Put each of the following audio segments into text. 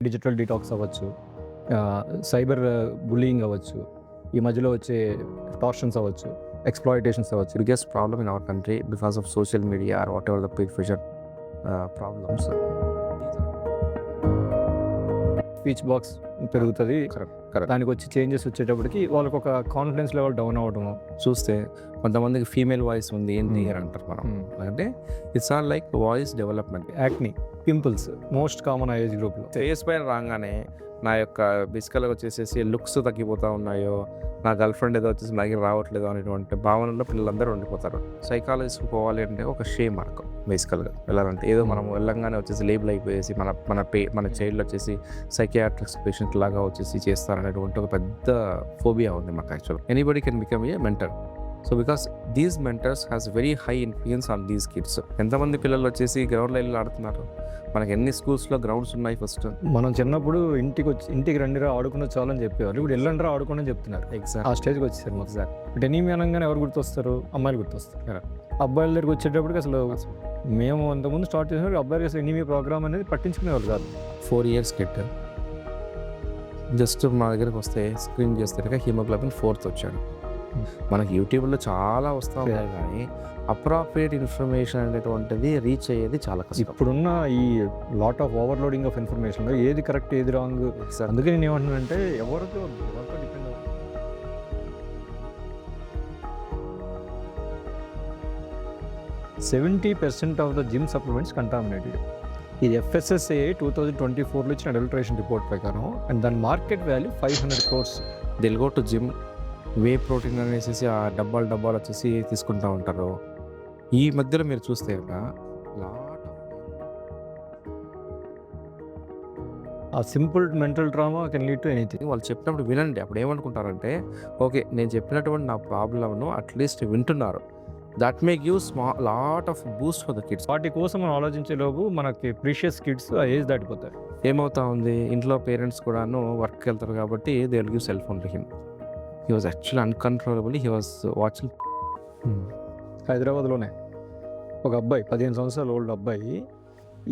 Digital detox అవ్వచ్చు, cyber bullying అవ్వచ్చు, ఈ మధ్యలో వచ్చే టార్షన్స్ అవ్వచ్చు, ఎక్స్‌ప్లాయిటేషన్స్ అవ్వచ్చు. Biggest problem in our country because of social media or whatever the big future problems. Speech box పెరుగుతది. Correct. దానికి వచ్చి చేంజెస్ వచ్చేటప్పటికి వాళ్ళకి ఒక కాన్ఫిడెన్స్ లెవెల్ డౌన్ అవ్వడము. చూస్తే కొంతమందికి ఫీమేల్ వాయిస్ ఉంది ఏంటి అని అంటారు మనం. అంటే it's all like voice development. Acne, pimples most common ఆ ఏజ్ గ్రూప్లో. ఫేస్ పైన రాగానే నా యొక్క బేసికల్గా వచ్చేసేసి లుక్స్ తగ్గిపోతూ ఉన్నాయో, నా గర్ల్ ఫ్రెండ్ ఏదో వచ్చేసి నాకు రావట్లేదు అనేటువంటి భావనలో పిల్లలందరూ ఉండిపోతారు. సైకాలజిస్ట్కి పోవాలి అంటే ఒక షేమ్ మార్కం బేసికల్గా వెళ్ళాలంటే. ఏదో మనం వెళ్ళంగానే వచ్చేసి లేబుల్ అయిపోయేసి మన చైల్డ్ వచ్చేసి సైకియాట్రిక్స్ పేషెంట్ లాగా వచ్చేసి చేస్తారనేటువంటి ఒక పెద్ద ఫోబియా ఉంది మాకు actual. Anybody can become a mentor. So because these mentors has very high influence on these kids. ఎంతమంది పిల్లలు వచ్చేసి గ్రౌండ్లో వెళ్ళి ఆడుతున్నారు? మనకి ఎన్ని స్కూల్స్లో గ్రౌండ్స్ ఉన్నాయి? ఫస్ట్ మనం చిన్నప్పుడు ఇంటికి రండిరా ఆడుకున్న చాలని చెప్పేవారు. ఇప్పుడు ఎల్లండ్రా ఆడుకోని చెప్తున్నారు. ఎగ్జాక్ట్ ఆ స్టేజ్కి వచ్చేసారు మొత్తం. అంటే ఎనీమియా అనగానే ఎవరు గుర్తొస్తారు? అమ్మాయిలు గుర్తొస్తారు. అబ్బాయిల దగ్గరికి వచ్చేటప్పటికి అసలు మేము అంతకుముందు స్టార్ట్ చేసినప్పుడు అబ్బాయిలకి అసలు ఎనీమియా ప్రోగ్రామ్ అనేది పట్టించుకునేవాళ్ళు కాదు. 4 years కిడ్ జస్ట్ మా దగ్గరికి వస్తే స్క్రీన్ చేస్తే హిమోగ్లోబిన్ 4th వచ్చాడు. మనకి యూట్యూబ్లో చాలా వస్తూ ఉన్నాయి కానీ అప్రాప్రియేట్ ఇన్ఫర్మేషన్ అనేటువంటిది రీచ్ అయ్యేది చాలా కష్టం. ఇప్పుడున్న ఈ lot of overloading of information ఏది కరెక్ట్ ఏది రాంగ్. అందుకే నేను ఏమంటున్నానంటే ఎవరితో డిపెండ్ అవ్వ 70% of the gym supplements contaminated. ఇది FSSAI 2024లో ఇచ్చిన అడల్ట్రేషన్ రిపోర్ట్ ప్రకారం. అండ్ దాని market value 500 crores. They'll go to gym, whey protein అనేసి ఆ డబ్బాలు వచ్చేసి తీసుకుంటూ ఉంటారు. ఈ మధ్యలో మీరు చూస్తే ఆ simple mental trauma can lead to anything. వాళ్ళు చెప్పినప్పుడు వినండి. అప్పుడు ఏమనుకుంటారంటే ఓకే నేను చెప్పినటువంటి నా ప్రాబ్లమ్ను అట్లీస్ట్ వింటున్నారు. That may give lot of boost for the kids. వాటి కోసం మనం ఆలోచించే లోపు మనకి ప్రీషియస్ కిడ్స్ ఆ ఏజ్ దాటిపోతారు. ఏమవుతా ఉంది, ఇంట్లో పేరెంట్స్ కూడాను వర్క్కి వెళ్తారు కాబట్టి they will give cell phone to him. He was actually uncontrollable. He was watching. హైదరాబాద్లోనే ఒక అబ్బాయి 15 సంవత్సరాల ఓల్డ్ అబ్బాయి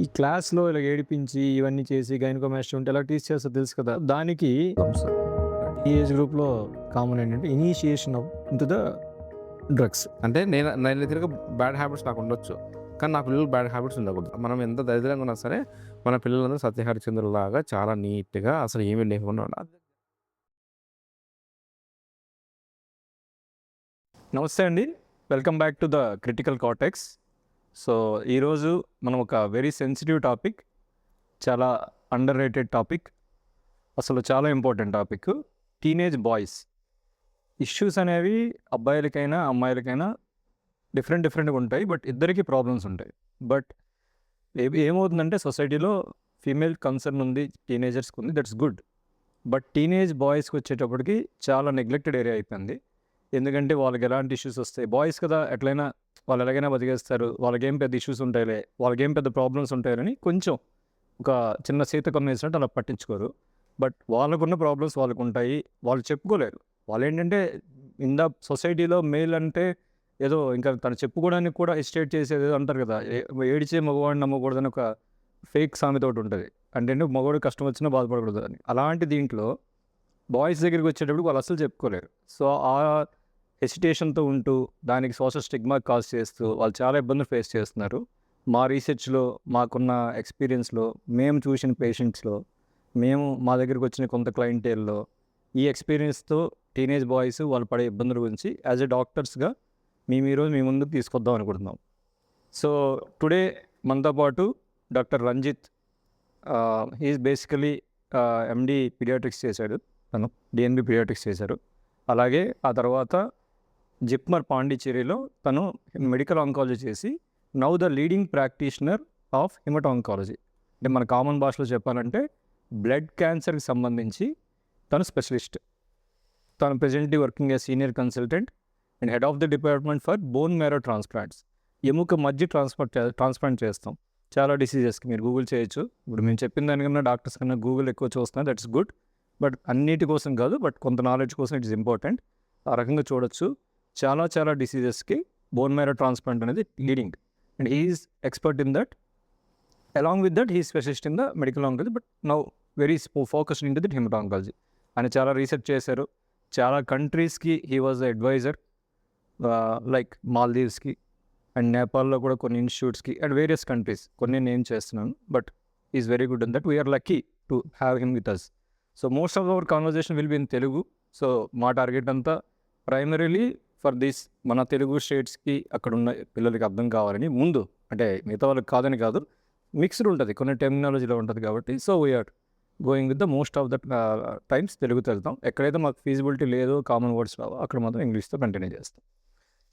ఈ క్లాస్లో ఇలా ఏడిపించి ఇవన్నీ చేసి గైనకోమాస్టియా ఉంటే ఎలా టీచ్ చేస్తా తెలుసు కదా. దానికి ఈ ఏజ్ గ్రూప్లో కామన్ ఏంటంటే initiation of into the drugs. అంటే నేను తిరిగి బ్యాడ్ హ్యాబిట్స్ నాకు ఉండొచ్చు కానీ నా పిల్లలు బ్యాడ్ హ్యాబిట్స్ ఉండకూడదు. మనం ఎంత దరిద్రంగా ఉన్నా సరే మన పిల్లలందరూ సత్యహరిచంద్రులాగా చాలా నీట్గా అసలు ఏమీ లేకుండా ఉండాలి. నమస్తే అండి, welcome back to the critical cortex. So ఈరోజు మనం ఒక వెరీ సెన్సిటివ్ టాపిక్, చాలా అండర్ రేటెడ్ టాపిక్, అసలు చాలా important topic, teenage boys issues అనేవి అబ్బాయిలకైనా అమ్మాయిలకైనా డిఫరెంట్గా ఉంటాయి. బట్ ఇద్దరికి ప్రాబ్లమ్స్ ఉంటాయి. బట్ ఏమవుతుందంటే సొసైటీలో ఫీమేల్ కన్సర్న్ ఉంది, టీనేజర్స్కి ఉంది, దట్స్ గుడ్. బట్ టీనేజ్ బాయ్స్కి వచ్చేటప్పటికి చాలా నెగ్లెక్టెడ్ ఏరియా అయిపోయింది. ఎందుకంటే వాళ్ళకి ఎలాంటి ఇష్యూస్ వస్తాయి, బాయ్స్ కదా ఎట్లయినా వాళ్ళు ఎలాగైనా బతికేస్తారు, వాళ్ళకేం పెద్ద ఇష్యూస్ ఉంటాయిలే, వాళ్ళకేం పెద్ద ప్రాబ్లమ్స్ ఉంటాయని కొంచెం ఒక చిన్న సీతకం వేసినట్టు అలా పట్టించుకోరు. బట్ వాళ్ళకున్న ప్రాబ్లమ్స్ వాళ్ళకు ఉంటాయి, వాళ్ళు చెప్పుకోలేరు. వాళ్ళు ఏంటంటే ఇన్ ద సొసైటీలో మేల్ అంటే ఏదో ఇంకా తను చెప్పుకోవడానికి కూడా ఎస్టేట్ చేసేది అంటారు కదా, ఏడిచే మగవాడిని నమ్మకూడదని ఒక ఫేక్ సామెత ఒకటి ఉంటుంది. అంటే మగవాడు కష్టం వచ్చినా బాధపడకూడదు అని. అలాంటి దీంట్లో బాయ్స్ దగ్గరికి వచ్చేటప్పుడు వాళ్ళు అసలు చెప్పుకోలేరు. సో ఆ హెసిటేషన్తో ఉంటూ దానికి సోషల్ స్టిగ్మా కాజ్ చేస్తూ వాళ్ళు చాలా ఇబ్బందులు ఫేస్ చేస్తున్నారు. మా రీసెర్చ్లో, మాకున్న ఎక్స్పీరియన్స్లో, మేము చూసిన పేషెంట్స్లో, మా దగ్గరికి వచ్చిన కొంత క్లయింటేల్లో ఈ ఎక్స్పీరియన్స్తో టీనేజ్ బాయ్స్ వాళ్ళు పడే ఇబ్బందుల గురించి యాజ్ ఎ డాక్టర్స్గా మేము ఈరోజు మీ ముందుకు తీసుకొద్దాం అనుకుంటున్నాం. సో టుడే మనతో పాటు doctor Ranjit, he's basically MD paediatrics చేశాడు, తను DNB పీడియాట్రిక్స్ చేశారు. అలాగే ఆ తర్వాత జిప్మర్ పాండిచ్చేరిలో తను మెడికల్ ఆంకాలజీ చేసి now the leading practitioner of hemato oncology. అంటే మన కామన్ భాషలో చెప్పాలంటే బ్లడ్ క్యాన్సర్కి సంబంధించి తను స్పెషలిస్ట్. తను presently working a senior consultant and head of the department for bone marrow transplants. ఎముక మధ్య ట్రాన్స్ప్లాంట్ చేస్తాం చాలా డిసీజెస్కి. మీరు గూగుల్ చేయొచ్చు. ఇప్పుడు మేము చెప్పిన దానికన్నా డాక్టర్స్ కన్నా గూగుల్ ఎక్కువ చూస్తున్నారు, దట్స్ గుడ్. బట్ అన్నిటి కోసం కాదు, బట్ కొంత నాలెడ్జ్ కోసం ఇట్స్ ఇంపార్టెంట్. ఆ రకంగా చూడొచ్చు. చాలా డిసీజెస్కి బోన్ మ్యారో ట్రాన్స్ప్లాంట్ అనేది leading and he is expert in that. Along with that he specialist in the medical oncology. But now very focused in to that hemato oncology. ఆయన చాలా రీసెర్చ్ చేశారు. చాలా కంట్రీస్కి హీ వాజ్ అడ్వైజర్, లైక్ మాల్దీవ్స్కి and నేపాల్లో కూడా కొన్ని ఇన్స్టిట్యూట్స్కి అండ్ వేరియస్ కంట్రీస్ కొన్ని నేమ్ చేస్తున్నాను. But is very good in that. We are lucky to have him with us. So most of our conversation will be in Telugu. So మా target అంతా primarily for this మన తెలుగు స్టేట్స్కి అక్కడ ఉన్న పిల్లలకి అర్థం కావాలని ముందు, అంటే మిగతా వాళ్ళకి కాదని కాదు, మిక్స్డ్ ఉంటుంది, కొన్ని టెర్మినాలజీలో ఉంటుంది కాబట్టి. So we're going with the most of the times తెలుగుతో వెళ్తాం. ఎక్కడైతే మాకు ఫీజిబిలిటీ లేదో, కామన్ వర్డ్స్ రావో అక్కడ మాత్రం ఇంగ్లీష్తో కంటిన్యూ చేస్తాం.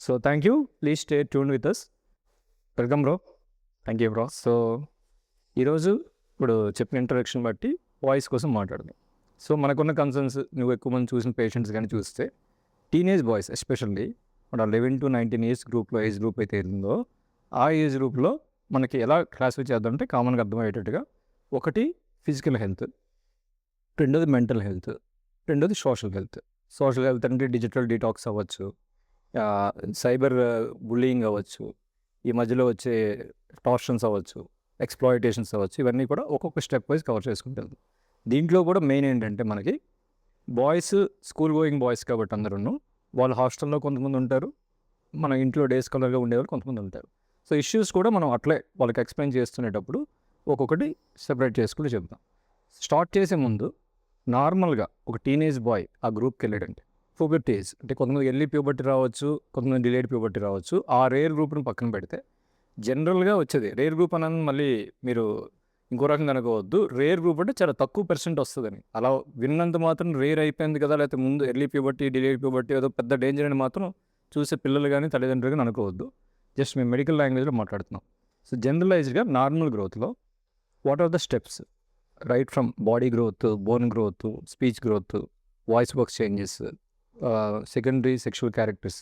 So thank you, please stay tune with us. Welcome bro. Thank you bro. So ఈరోజు ఇప్పుడు చెప్పిన ఇంట్రడక్షన్ బట్టి వాయిస్ కోసం మాట్లాడదాం. సో మనకున్న కన్సర్న్స్, నువ్వు ఎక్కువ మంది చూసిన పేషెంట్స్ కానీ చూస్తే టీనేజ్ బాయ్స్ ఎస్పెషల్లీ మన 11 to 19 ఇయర్స్ గ్రూప్లో ఏజ్ గ్రూప్ అయితే ఉందో ఆ ఏజ్ గ్రూప్లో మనకి ఎలా క్లాసిఫై చేద్దామంటే కామన్గా అర్థమయ్యేటట్టుగా, ఒకటి ఫిజికల్ హెల్త్, రెండోది మెంటల్ హెల్త్, రెండోది సోషల్ హెల్త్. సోషల్ హెల్త్ అంటే డిజిటల్ డీటాక్స్ అవ్వచ్చు, సైబర్ బుల్లింగ్ అవ్వచ్చు, ఈ మధ్యలో వచ్చే టార్షన్స్ అవ్వచ్చు, ఎక్స్ప్లాయిటేషన్స్ అవ్వచ్చు. ఇవన్నీ కూడా ఒక్కొక్క స్టెప్ వైజ్ కవర్ చేసుకుంటుంది. దీంట్లో కూడా మెయిన్ ఏంటంటే మనకి బాయ్స్, స్కూల్ గోయింగ్ బాయ్స్ కాబట్టి అందరూ వాళ్ళ హాస్టల్లో కొంతమంది ఉంటారు, మన ఇంట్లో డే స్కాలర్గా ఉండేవాళ్ళు కొంతమంది ఉంటారు. సో ఇష్యూస్ కూడా మనం అట్లే వాళ్ళకి ఎక్స్ప్లెయిన్ చేస్తునేటప్పుడు ఒక్కొక్కటి సెపరేట్ చేసుకుంటూ చెప్తాం. స్టార్ట్ చేసే ముందు నార్మల్గా ఒక టీనేజ్ బాయ్ ఆ గ్రూప్కి వెళ్ళాడంటే ప్యూబర్టీ ఏజ్, అంటే కొంతమంది ఎర్లీ ప్యూబర్టీ రావచ్చు, కొంతమంది డిలేడ్ ప్యూబర్టీ రావచ్చు. ఆ రేర్ గ్రూప్ని పక్కన పెడితే జనరల్గా వచ్చేది రేర్ గ్రూప్ అని మళ్ళీ మీరు ఇంకో రకంగా అనుకోవద్దు. రేర్ గ్రూప్ అంటే చాలా తక్కువ % వస్తుందని, అలా విన్నంత మాత్రం రేర్ అయిపోయింది కదా, లేకపోతే ముందు ఎర్లీ ప్యూబర్టీ, డిలేడ్ ప్యూబర్టీ ఏదో పెద్ద డేంజర్ అని మాత్రం చూసే పిల్లలు కానీ తల్లిదండ్రులు కానీ అనుకోవద్దు. జస్ట్ మేము మెడికల్ లాంగ్వేజ్లో మాట్లాడుతున్నాం. సో జనరలైజ్డ్గా నార్మల్ గ్రోత్లో what are the steps, right from body growth, bone growth, speech growth, voice box changes, secondary sexual characters,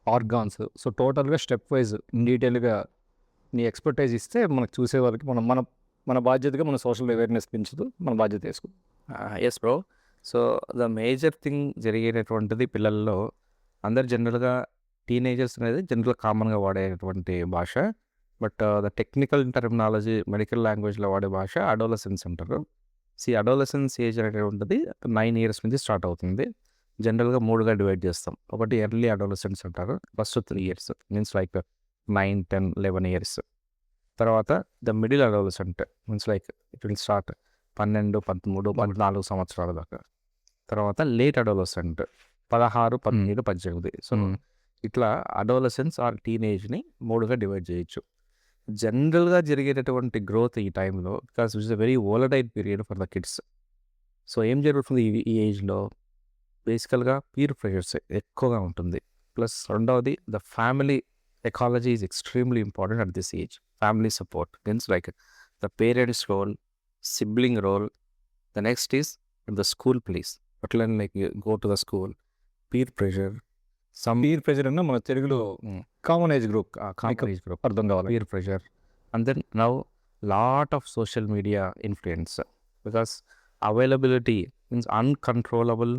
organs. So టోటల్గా స్టెప్ వైజ్ ఇన్ డీటెయిల్గా నీ ఎక్స్పర్టైజ్ ఇస్తే మనకు చూసే వాళ్ళకి మన మన మన బాధ్యతగా మన సోషల్ అవేర్నెస్ పెంచుతూ మన బాధ్యత వేసుకుంటాం. Yes bro. So the major thing జరిగేటటువంటిది పిల్లల్లో, అందరు జనరల్గా టీనేజర్స్ అనేది జనరల్ కామన్గా వాడేటువంటి భాష. But the technical terminology medical లాంగ్వేజ్లో వాడే భాష అడోలసెన్స్ అంటారు. అడోలసెన్స్ ఏజ్ అనేటువంటిది 9 ఇయర్స్ నుంచి స్టార్ట్ అవుతుంది. జనరల్గా 3గా డివైడ్ చేస్తాం. ఒకటి ఎర్లీ అడోలసెన్స్ అంటారు, first 3 years means like 9, 10, 11 years. తర్వాత the middle adolescent means like it will start 12, 13, 14 సంవత్సరాల దాకా. తర్వాత లేట్ అడోలసెంట్ 16, 17, 18. సో ఇట్లా అడోలసెన్స్ ఆర్ టీనేజ్ని 3గా డివైడ్ చేయొచ్చు. జనరల్గా జరిగేటటువంటి గ్రోత్ ఈ టైంలో, because it's a very volatile period for the kids. So ఏం జరుగుతుంది ఈ ఏజ్లో, బేసికల్గా పీర్ ప్రెషర్స్ ఎక్కువగా ఉంటుంది. ప్లస్ రెండవది the family ecology is extremely important at this age. Family support means like the parents role, sibling role. The next is the school place, అట్లా like go to the school, peer pressure. Peer pressure అన్న మన తెలుగులో common age group, common age group అర్థం కావాలి. Peer pressure. And then now lot of social media influence, because availability means uncontrollable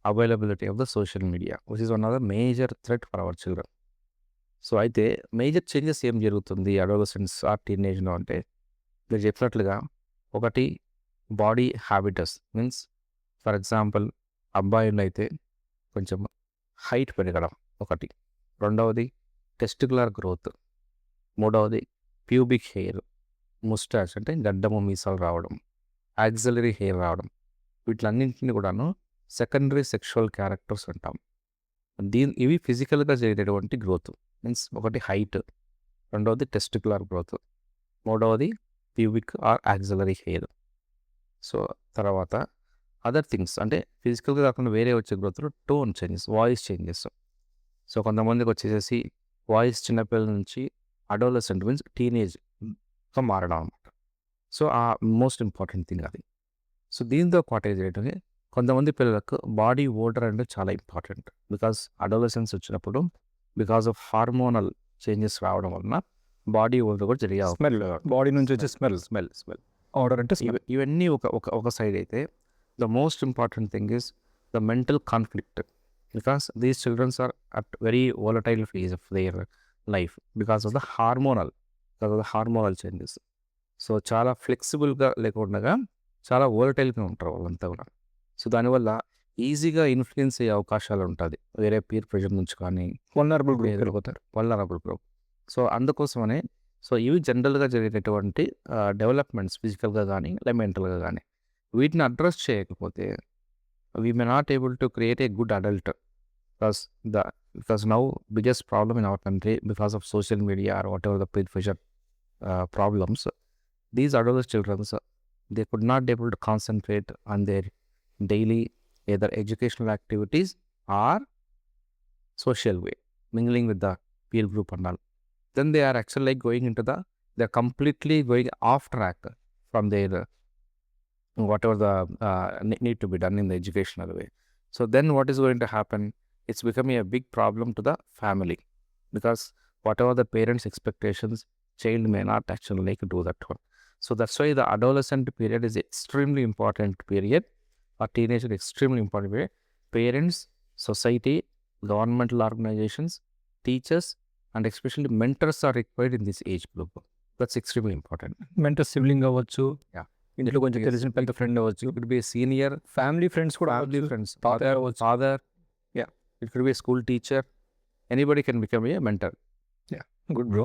availability of the social media which is one of the major threat for our children. So అయితే major changes ఏం జరుగుతుంది adolescence are టీనేజ్లో అంటే, మీరు చెప్పినట్లుగా ఒకటి body హ్యాబిటస్ means for example అబ్బాయిలు అయితే కొంచెం హైట్ పెరగడం ఒకటి, రెండవది టెస్టికులర్ గ్రోత్, మూడవది ప్యూబిక్ హెయిర్, ముస్టాచ్ అంటే గడ్డము మీసాలు రావడం, యాక్సిలరీ హెయిర్ రావడం. వీటిలన్నింటినీ కూడాను సెకండరీ సెక్షువల్ క్యారెక్టర్స్ అంటాం. ఇవి ఫిజికల్గా జరిగేటువంటి గ్రోత్ మీన్స్ ఒకటి హైట్, రెండవది టెస్టికులర్ గ్రోత్, మూడవది pubic or axillary hair. So తర్వాత అదర్ థింగ్స్ అంటే ఫిజికల్గా కాకుండా వేరే వచ్చే గ్రోత్లో tone changes, voice changes. So కొంతమందికి వచ్చేసేసి వాయిస్ చిన్నపిల్లల నుంచి అడోలసెంట్ మీన్స్ టీనేజ్గా మారడం అనమాట. సో ఆ మోస్ట్ ఇంపార్టెంట్ థింగ్ అది. సో దీంతో పాటు ఏంటంటే కొంతమంది పిల్లలకు బాడీ ఓడర్ అంటే చాలా ఇంపార్టెంట్, బికాస్ అడోలసెన్స్ వచ్చినప్పుడు బికాస్ ఆఫ్ హార్మోనల్ చేంజెస్ రావడం వలన బాడీ ఓడర్ కూడా జరిగే స్మెల్, బాడీ నుంచి వచ్చే స్మెల్ ఆర్డర్ అంటే ఇవన్నీ ఒక సైడ్ అయితే, the most important thing is the mental conflict, because these childrens are at very volatile phase of their life because of the hormonal changes. So చాలా ఫ్లెక్సిబుల్గా లేకుండా చాలా వోలటైల్గా ఉంటారు వాళ్ళంతా కూడా. సో దానివల్ల ఈజీగా ఇన్ఫ్లుయెన్స్ అయ్యే అవకాశాలు ఉంటుంది వేరే పీర్ ప్రెషర్ నుంచి కానీ వల్నరబుల్ గ్రూప్ లేదు. వెళ్ళిపోతారు. Vulnerable group. సో అందుకోసమనే సో ఇవి జనరల్గా జరిగేటటువంటి డెవలప్మెంట్స్ ఫిజికల్గా కానీ లేదా మెంటల్గా కానీ వీటిని అడ్రస్ చేయకపోతే we may not able to create a good adult because now biggest problem in our country because of social media or whatever the peer pressure problems, these adult children they could not able to concentrate on their daily either educational activities or social way mingling with the peer group and all. Then they are actually like going into they're completely going off track from their whatever the need to be done in the educational way. So then what is going to happen? It's becoming a big problem to the family because whatever the parents' expectations, child may not actually like do that one. So that's why the adolescent period is extremely important period, or teenager extremely important period. Parents, society, governmental organizations, teachers, and especially mentors are required in this age group. That's extremely important. Mentor sibling అవ్వచ్చు, Yeah. ఇంట్లో కొంచెం తెలిసిన పెద్ద friend అవ్వచ్చు, It could be a senior, family friends కూడా family friends, తాతయ్య అవ్వచ్చు. father. Yeah. It could be a school teacher. Anybody can become a mentor. Good bro.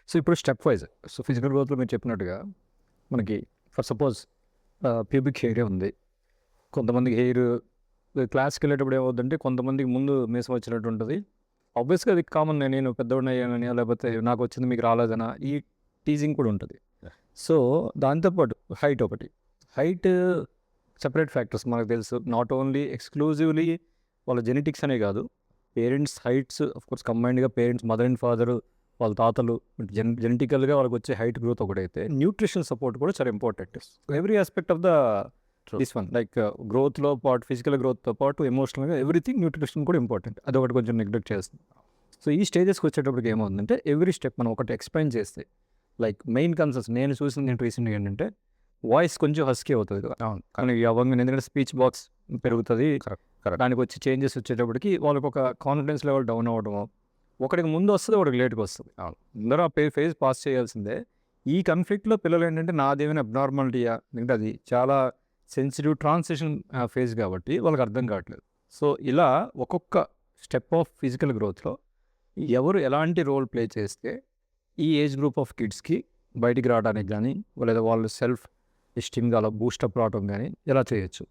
So ఇప్పుడు స్టెప్ వైజ్, సో ఫిజికల్ గ్రోత్లో మీరు చెప్పినట్టుగా మనకి ఫర్ సపోజ్ ప్యూబిక్ హెయిర్ ఉంది, కొంతమందికి hair క్లాస్కి వెళ్ళేటప్పుడు ఏమవుతుందంటే కొంతమందికి ముందు మీసం వచ్చినట్టు ఉంటుంది. ఆబ్వియస్గా అది కామన్, నేను పెద్దవాడిని అయ్యానని లేకపోతే నాకు వచ్చింది మీకు రాలేదనా ఈ టీజింగ్ కూడా ఉంటుంది. సో దాంతోపాటు హైట్ ఒకటి, హైట్ సెపరేట్ ఫ్యాక్టర్స్ మనకు తెలుసు. నాట్ ఓన్లీ ఎక్స్క్లూజివ్లీ వాళ్ళ జెనెటిక్స్ అనే కాదు, పేరెంట్స్ హైట్స్ కోర్స్ కంబైన్డ్గా పేరెంట్స్ మదర్ అండ్ ఫాదర్ వాళ్ళ తాతలు జెనెటికల్గా వాళ్ళకి వచ్చే హైట్ గ్రోత్ ఒకటైతే న్యూట్రిషన్ సపోర్ట్ కూడా చాలా important. Every aspect of the this one like గ్రోత్లో పాటు ఫిజికల్ గ్రోత్తో పాటు ఎమోషనల్గా ఎవ్రీథింగ్ న్యూట్రిషన్ కూడా ఇంపార్టెంట్. అదొకటి కొంచెం నెగ్లెక్ట్ చేస్తుంది. సో ఈ స్టేజెస్కి వచ్చేటప్పటికి ఏమవుతుందంటే ఎవ్రీ స్టెప్ మనం ఒకటి ఎక్స్ప్లెయిన్ చేస్తే లైక్ మెయిన్ కన్సర్న్స్ నేను చూసింది నేను రీసెంట్గా ఏంటంటే వాయిస్ కొంచెం హస్కీ అవుతుంది కదా. అవును, కానీ అవ్వంగా ఎందుకంటే స్పీచ్ బాక్స్ పెరుగుతుంది, correct. దానికి వచ్చి చేంజెస్ వచ్చేటప్పటికి వాళ్ళకి ఒక కాన్ఫిడెన్స్ లెవెల్ డౌన్ అవ్వడము, ఒకటికి ముందు వస్తుంది ఒకటికి లేట్గా వస్తుంది. అవును. అందరూ ఆ ఫేజ్ పాస్ చేయాల్సిందే. ఈ కన్ఫ్లిక్ట్లో పిల్లలు ఏంటంటే నాదేమైనా అబ్నార్మాలిటీయా, ఎందుకంటే అది చాలా సెన్సిటివ్ ట్రాన్సిషన్ ఫేజ్ కాబట్టి వాళ్ళకి అర్థం కావట్లేదు. సో ఇలా ఒక్కొక్క స్టెప్ ఆఫ్ ఫిజికల్ గ్రోత్లో ఎవరు ఎలాంటి రోల్ ప్లే చేస్తే ఈ ఏజ్ గ్రూప్ ఆఫ్ కిడ్స్కి బయటికి రావడానికి కానీ లేదా వాళ్ళు సెల్ఫ్ ఎస్టీమ్గా అలా బూస్టప్ రావడం కానీ ఎలా చేయొచ్చు?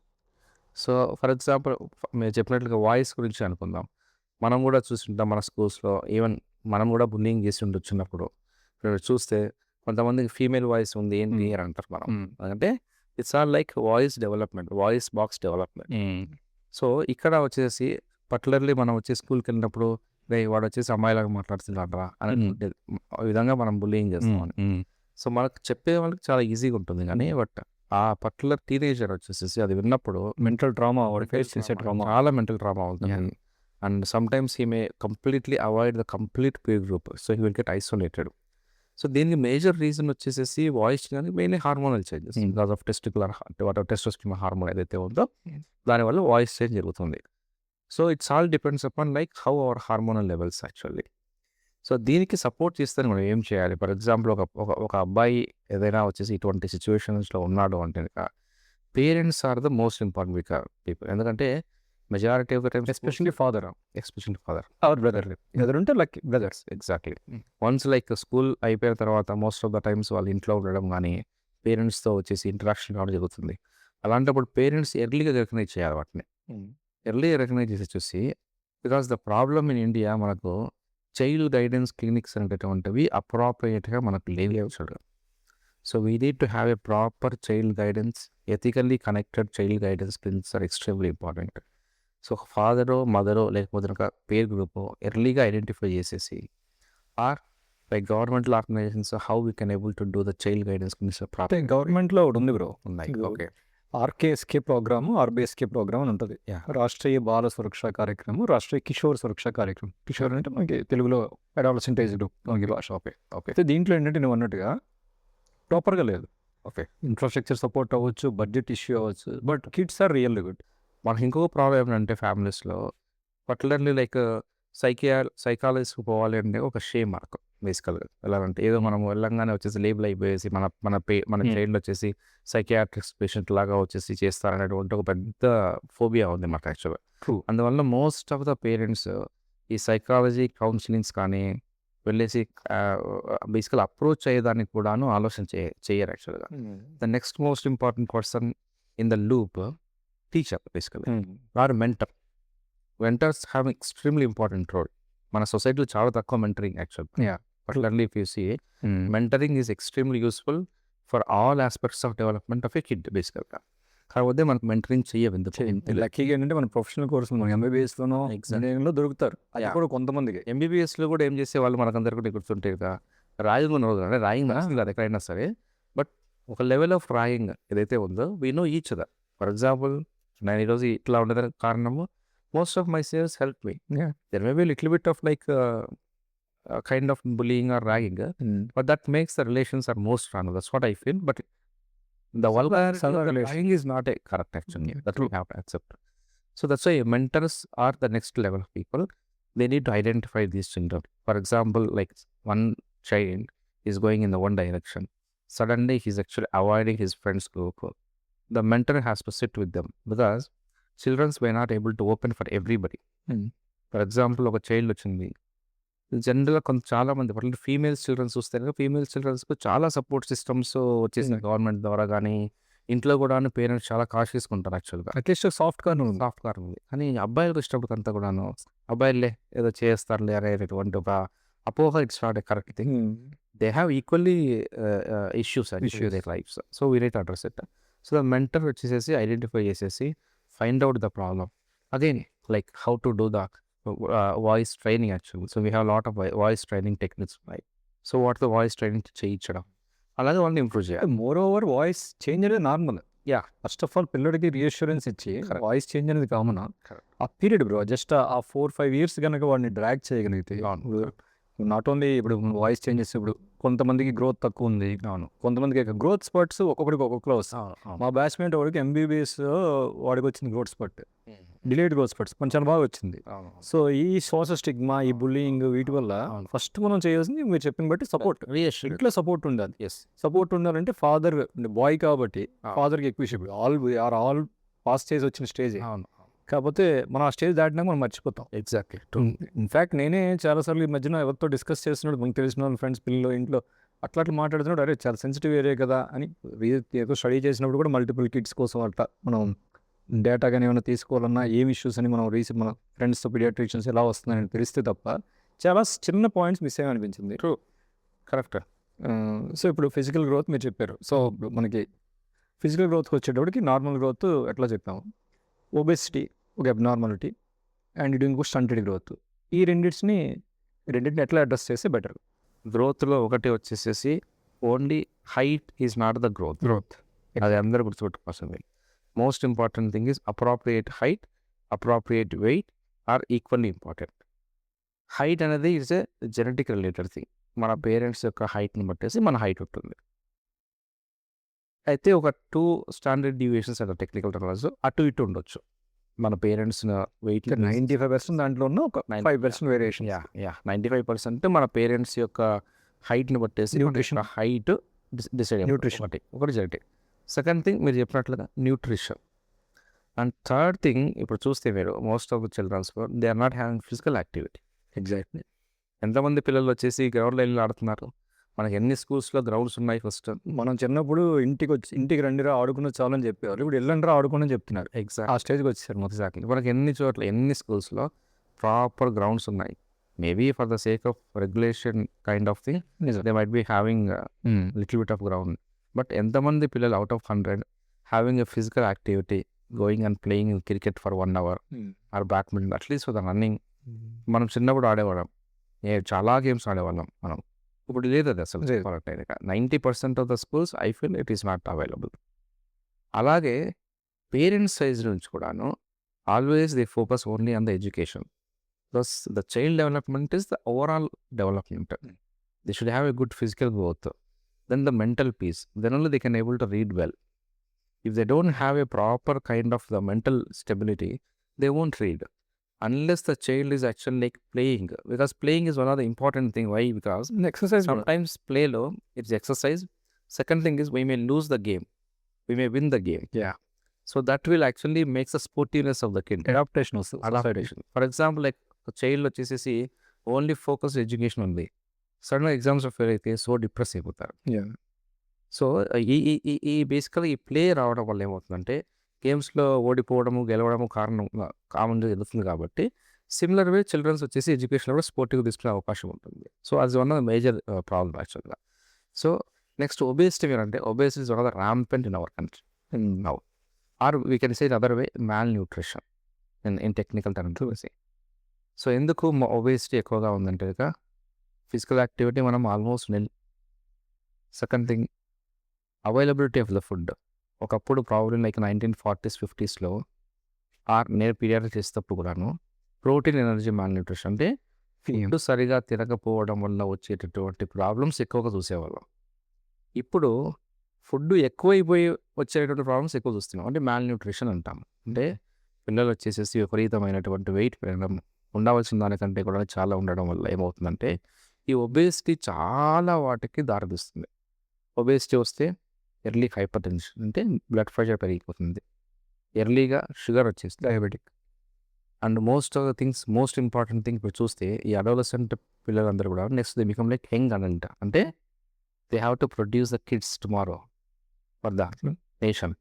సో ఫర్ ఎగ్జాంపుల్ మీరు చెప్పినట్లుగా వాయిస్ గురించి అనుకుందాం. మనం కూడా చూస్తుంటాం మన స్కూల్స్లో, ఈవెన్ మనం కూడా బుల్లింగ్ చేసి ఉండొచ్చినప్పుడు ఇప్పుడు చూస్తే కొంతమందికి ఫీమేల్ వాయిస్ ఉంది ఏంటి అని అంటారు మనం. అంటే it's all like voice development, voice box development. So ఇక్కడ వచ్చేసి పర్టికులర్లీ మనం వచ్చి స్కూల్కి వెళ్ళినప్పుడు వాడు వచ్చేసి అమ్మాయిలాగా మాట్లాడుతున్నారా అని ఆ విధంగా మనం బుల్లింగ్ చేస్తాం. సో మనకు చెప్పే వాళ్ళకి చాలా ఈజీగా ఉంటుంది, కానీ బట్ ఆ పర్టికులర్ టీనేజర్ వచ్చేసి అది విన్నప్పుడు మెంటల్ ట్రామా ఫేస్ చేసే ట్రామా, చాలా మెంటల్ ట్రామా అవుతుంది. And sometimes he may completely avoid the complete peer group. So he will get isolated. So దీనికి మేజర్ రీజన్ వచ్చేసి వాయిస్ కానీ mainly hormonal changes because of testosterone hormone ఏదైతే ఉందో దానివల్ల voice change జరుగుతుంది. So it's all depends upon like how our hormonal levels actually. So దీనికి support చేస్తే మనం ఏం చేయాలి? ఫర్ ఎగ్జాంపుల్ ఒక అబ్బాయి ఏదైనా వచ్చేసి ఇటువంటి సిచ్యువేషన్స్లో ఉన్నాడు అంటే parents are the most important people. ఎందుకంటే majority of the times especially father or brother ఎదురుంటే like brothers. Exactly. Once like school అయిపోయిన తర్వాత మోస్ట్ ఆఫ్ ద టైమ్స్ వాళ్ళు ఇంట్లో ఉండడం కానీ పేరెంట్స్తో వచ్చేసి ఇంటరాక్షన్ కావడం జరుగుతుంది. అలాంటప్పుడు పేరెంట్స్ ఎర్లీగా రికగ్నైజ్ చేయాలి వాటిని. ఎర్లీగా రికగ్నైజ్ చేసి చూసి because the problem in India మనకు చైల్డ్ గైడెన్స్ క్లినిక్స్ అనేటటువంటివి అప్రాప్రియేట్గా మనకు లేవు యాక్చువల్గా. So we need to have a proper child guidance, ethically connected child guidance clinics are extremely important. So ఫాదరో మదరో లేకపోతే ఒక పేర్ గ్రూపో ఎర్లీగా ఐడెంటిఫై చేసేసి or like governmental organisations how we can able to do the child guidance clinics proper గవర్నమెంట్లో ఒకటి ఉంది బ్రో, ఉన్నాయి. Okay, RKSK programme, RBSK programme అని ఉంటుంది. రాష్ట్రీయ బాల సురక్ష కార్యక్రమం, రాష్ట్రీయ కిషోర్ సురక్ష కార్యక్రమం. కిషోర్ అంటే మనకి తెలుగులో అడాలసెంట్ ఏజ్ గ్రూప్ మనకి భాష. ఓకే. అయితే దీంట్లో ఏంటంటే నువ్వు అన్నట్టుగా ప్రాపర్గా లేదు. ఓకే, ఇన్ఫ్రాస్ట్రక్చర్ సపోర్ట్ అవ్వచ్చు, బడ్జెట్ ఇష్యూ అవ్వచ్చు, but kids are really good. మనకి ఇంకొక ప్రాబ్లం ఏంటంటే ఫ్యామిలీస్లో పర్టికులర్లీ లైక్ సైకాలజిస్ట్కి పోవాలి అంటే ఒక షేమ్ మార్క్. బేసికల్గా. ఎలా అంటే ఏదో మనం వెళ్ళంగానే వచ్చేసి లేబుల్ అయిపోయేసి మన చైల్డ్ వచ్చేసి సైకియాట్రిక్స్ పేషెంట్ లాగా వచ్చేసి చేస్తారనేటువంటి ఒక పెద్ద ఫోబియా ఉంది మాకు యాక్చువల్గా. True. అందువల్ల మోస్ట్ ఆఫ్ ద పేరెంట్స్ ఈ సైకాలజీ కౌన్సిలింగ్స్ కానీ వెళ్ళేసి బేసికల్ అప్రోచ్ అయ్యేదానికి కూడాను ఆలోచన చేయరు యాక్చువల్గా. The next most important person in the loop teacher basically or mentor. Mentors have extremely important role. మన సొసైటీలో చాలా తక్కువ mentoring actual. Yeah. Particularly if you see mentoring is extremely useful for all aspects of development of a kid బేసికల్గా. కాకపోతే మనకు mentoring చేయదు. లక్కీగా ఏంటంటే మన ప్రొఫెషనల్ కోర్సులు మన ఎంబీబీఎస్లోనో ఇంజనీరింగ్లో దొరుకుతారు. అది Yeah. కూడా కొంతమందికి. ఎంబీబీఎస్లో కూడా ఏం చేసే వాళ్ళు మనకందరికీ కూడా గుర్తుంటే రాయింగ్ ఉన్న రోజు అంటే రాయింగ్ కాదు ఎక్కడైనా సరే, బట్ ఒక లెవెల్ ఆఫ్ రాయింగ్ ఏదైతే ఉందో we know each other. For example నేను ఈరోజు ఇట్లా ఉండేదానికి కారణము most of my sales help me. Yeah. There may be little bit of like kind of bullying or ragging, but that makes the relations are more strong. That's what I feel. But the vulgarity of the ragging is not a correct action. That we have to accept. So that's why mentors are the next level of people. They need to identify these children. For example, like one child is going in the one direction. Suddenly he's actually avoiding his friend's group. The mentor has to sit with them because children were not able to open for everybody. For example, ఒక child వచ్చింది, జనరల్గా చాలా మంది particular females children's చూస్తే కనుక female చిల్డ్రన్స్కి చాలా support systems వచ్చేసిన government ద్వారా కానీ ఇంట్లో కూడా పేరెంట్స్ చాలా కాషియస్గా ఉంటారు యాక్చువల్గా. అట్లీస్ట్ సాఫ్ట్ కార్నర్ ఉంది. కానీ అబ్బాయిలకు ఇష్టపడితే అంతా కూడాను అబ్బాయిలే ఏదో చేస్తారులే అనేటువంటి ఒక అపోహ. It's not a correct thing. They have equally issues their lives. So we need to address it. So the mentor వచ్చేసేసి ఐడెంటిఫై చేసేసి find out the problem. Again like how to do the voice training actually. So we have lot of voice training techniques ఉన్నాయి. So what the voice training చేయించడం, అలాగే వాళ్ళని improve చేయాలి. Moreover voice change అనేది normal. Yeah. First of all పిల్లడికి reassurance ఇచ్చి Correct. Voice change అనేది common. Correct. ఆ period bro just ఆ 4-5 years కనుక వాడిని డ్రాగ్ చేయగలిగితే నాట్ ఓన్లీ ఇప్పుడు వాయిస్ చేంజెస్ ఇప్పుడు కొంతమందికి గ్రోత్ తక్కువ ఉంది, కొంతమందికి గ్రోత్ స్పర్ట్స్ ఒక్కొక్కడికి ఒక్కొక్కరు వస్తాయి. మా బ్యాచ్మేట్ వాడికి ఎంబీబీఎస్ వాడికి వచ్చింది growth spurt, delayed growth spurts కొంచెం బాగా వచ్చింది. సో ఈ సోషల్ స్టిగ్మా, ఈ బుల్లింగ్ వీటి వల్ల ఫస్ట్ మనం చేయాల్సింది మీరు చెప్పిన బట్టి సపోర్ట్. ఇంట్లో సపోర్ట్ ఉండాలి. సపోర్ట్ ఉండాలంటే ఫాదర్ బాయ్ కాబట్టి ఫాదర్కి ఎక్కువ ఇష్టం. ఆల్ పాస్ చేసి వచ్చిన స్టేజ్. కాకపోతే మనం ఆ స్టేజ్ దాటినాక మనం మర్చిపోతాం. ఎగ్జాక్ట్లీ. ఇన్ఫ్యాక్ట్ నేనే చాలాసార్లు ఈ మధ్యన ఎవరితో డిస్కస్ చేస్తున్నాడు, మనకు తెలిసిన వాళ్ళ ఫ్రెండ్స్ పిల్లలు ఇంట్లో అట్లా మాట్లాడుతున్నాడు, అరే చాలా సెన్సిటివ్ ఏరియా కదా అని. ఏదో స్టడీ చేసినప్పుడు కూడా మల్టిపుల్ కిడ్స్ కోసం అట్లా మనం డేటా కానీ ఏమైనా తీసుకోవాలన్నా ఏం ఇష్యూస్ అని మనం మన ఫ్రెండ్స్తో పీడియాట్రిషియన్స్ ఎలా వస్తున్నాయని తెలిస్తే తప్ప చాలా చిన్న పాయింట్స్ మిస్ అయ్యనిపించింది. True, correct. సో ఇప్పుడు ఫిజికల్ గ్రోత్ మీరు చెప్పారు. సో ఇప్పుడు మనకి ఫిజికల్ గ్రోత్కి వచ్చేటప్పటికి నార్మల్ గ్రోత్ ఎట్లా చెప్పాము, ఒబెసిటీ ఒక అబ్నార్మాలిటీ అండ్ ఇది ఇంకో స్టంటెడ్ గ్రోత్. ఈ రెండింటిని ఎట్లా అడ్రస్ చేస్తే బెటర్? గ్రోత్లో ఒకటి వచ్చేసేసి only height is not the growth. అది అందరూ గుర్తుపెట్టుకోవాల్సింది. Most important thing is appropriate height, appropriate weight or equally important. Height అనేది is a genetic related thing. మన పేరెంట్స్ యొక్క హైట్ని బట్టేసి మన హైట్ ఉంటుంది. అయితే ఒక 2 స్టాండర్డ్ డీవియేషన్స్ అంటే టెక్నికల్ టర్మ్స్ అటు ఇటు ఉండొచ్చు. మన పేరెంట్స్ వెయిట్ 95% దాంట్లో ఉన్న ఒక 5% వేరియేషన్. 95% మన పేరెంట్స్ యొక్క హైట్ని బట్టేసి న్యూట్రిషన్ హైట్ డిసైడ్ న్యూట్రిషన్ ఒకటి జెనెటిక్. సెకండ్ థింగ్ మీరు చెప్పినట్లుగా న్యూట్రిషన్. అండ్ థర్డ్ థింగ్ ఇప్పుడు చూస్తే మీరు most of the childrens they are not having physical activity. Exactly. ఎంతమంది పిల్లలు వచ్చేసి గ్రౌండ్ లైన్లో ఆడుతున్నారు? మనకి ఎన్ని స్కూల్స్లో గ్రౌండ్స్ ఉన్నాయి? ఫస్ట్ మనం చిన్నప్పుడు ఇంటికి రండిరా ఆడుకున్న చాలని చెప్పేవారు, ఇప్పుడు వెళ్ళండిరా ఆడుకుని చెప్తున్నారు. ఎగ్జాక్ట్ ఆ స్టేజ్కి వచ్చేసారు. ఎగ్జాక్ట్లీ. మనకి ఎన్ని చోట్ల ఎన్ని స్కూల్స్లో ప్రాపర్ గ్రౌండ్స్ ఉన్నాయి. Maybe for the sake of regulation kind of thing they might be having little bit of ground. But ఎంతమంది పిల్లలు out of 100 having a physical activity, going and playing cricket for 1 hour or badminton, at least for the running. మనం చిన్నప్పుడు ఆడేవాళ్ళం, చాలా games ఆడేవాళ్ళం మనం. ఇప్పుడు లేదు అది అసలు. 90% of the schools I feel it is not available. అలాగే పేరెంట్స్ సైజ్ నుంచి కూడాను always they focus only on the education. Plus the child development is the overall development. They should have a good physical growth, then the mental peace, then only they can able to read well. If they don't have a proper kind of the mental stability, they won't read. unless the child is actually like playing, because playing is one of the important thing. Why? Because exercise sometimes play low, it's exercise. Second thing is we may lose the game, we may win the game. Yeah. So that will actually makes the sportiveness of the kid. Adaptation వస్తుంది Adaptation. For example, like a child వచ్చేసేసి only focus education ఉంది, sudden exams fail అయితే so depress అయిపోతారు. So ఈ ఈ ఈ ఈ బేసికల్గా ఈ ప్లే రావడం వల్ల ఏమవుతుందంటే గేమ్స్లో ఓడిపోవడము గెలవడము కామన్గా జరుగుతుంది. కాబట్టి సిమిలర్ వే చిల్డ్రన్స్ వచ్చేసి ఎడ్యుకేషన్లో కూడా స్పోర్టివ్గా తీసుకునే అవకాశం ఉంటుంది. సో అది one of the major problem యాక్చువల్గా. సో నెక్స్ట్ ఒబేసిటీ ఏంటంటే obesity is one of the rampant in our country now, or we can say in other way malnutrition in technical terms. So ఎందుకు obesity ఎక్కువగా ఉందంటే physical activity మనం almost nil. Second thing availability of the food. ఒకప్పుడు problem like 1940s 50sలో నేను paediatric చేసేటప్పుడు కూడాను protein energy malnutrition అంటే ఫుడ్ సరిగా తినకపోవడం వల్ల వచ్చేటటువంటి ప్రాబ్లమ్స్ ఎక్కువగా చూసేవాళ్ళం. ఇప్పుడు ఫుడ్ ఎక్కువైపోయి వచ్చేటువంటి ప్రాబ్లమ్స్ ఎక్కువ చూస్తున్నాం, అంటే మాల్ న్యూట్రిషన్ అంటాం. అంటే పిల్లలు వచ్చేసేసి విపరీతమైనటువంటి వెయిట్ పెరగడం, ఉండవలసిన దానికంటే కూడా చాలా ఉండడం వల్ల ఏమవుతుందంటే ఈ ఒబేసిటీ చాలా వాటికి దారితీస్తుంది. ఒబేసిటీ వస్తే ఎర్లీ హైపర్ టెన్షన్ అంటే బ్లడ్ ప్రెషర్ పెరిగిపోతుంది, ఎర్లీగా షుగర్ వచ్చేస్తుంది, diabetic. And most of the things most important thing ఇప్పుడు చూస్తే ఈ అడోలసెంట్ పిల్లలందరూ కూడా next they become like young adult, అంటే they have to produce the kids tomorrow for the nation.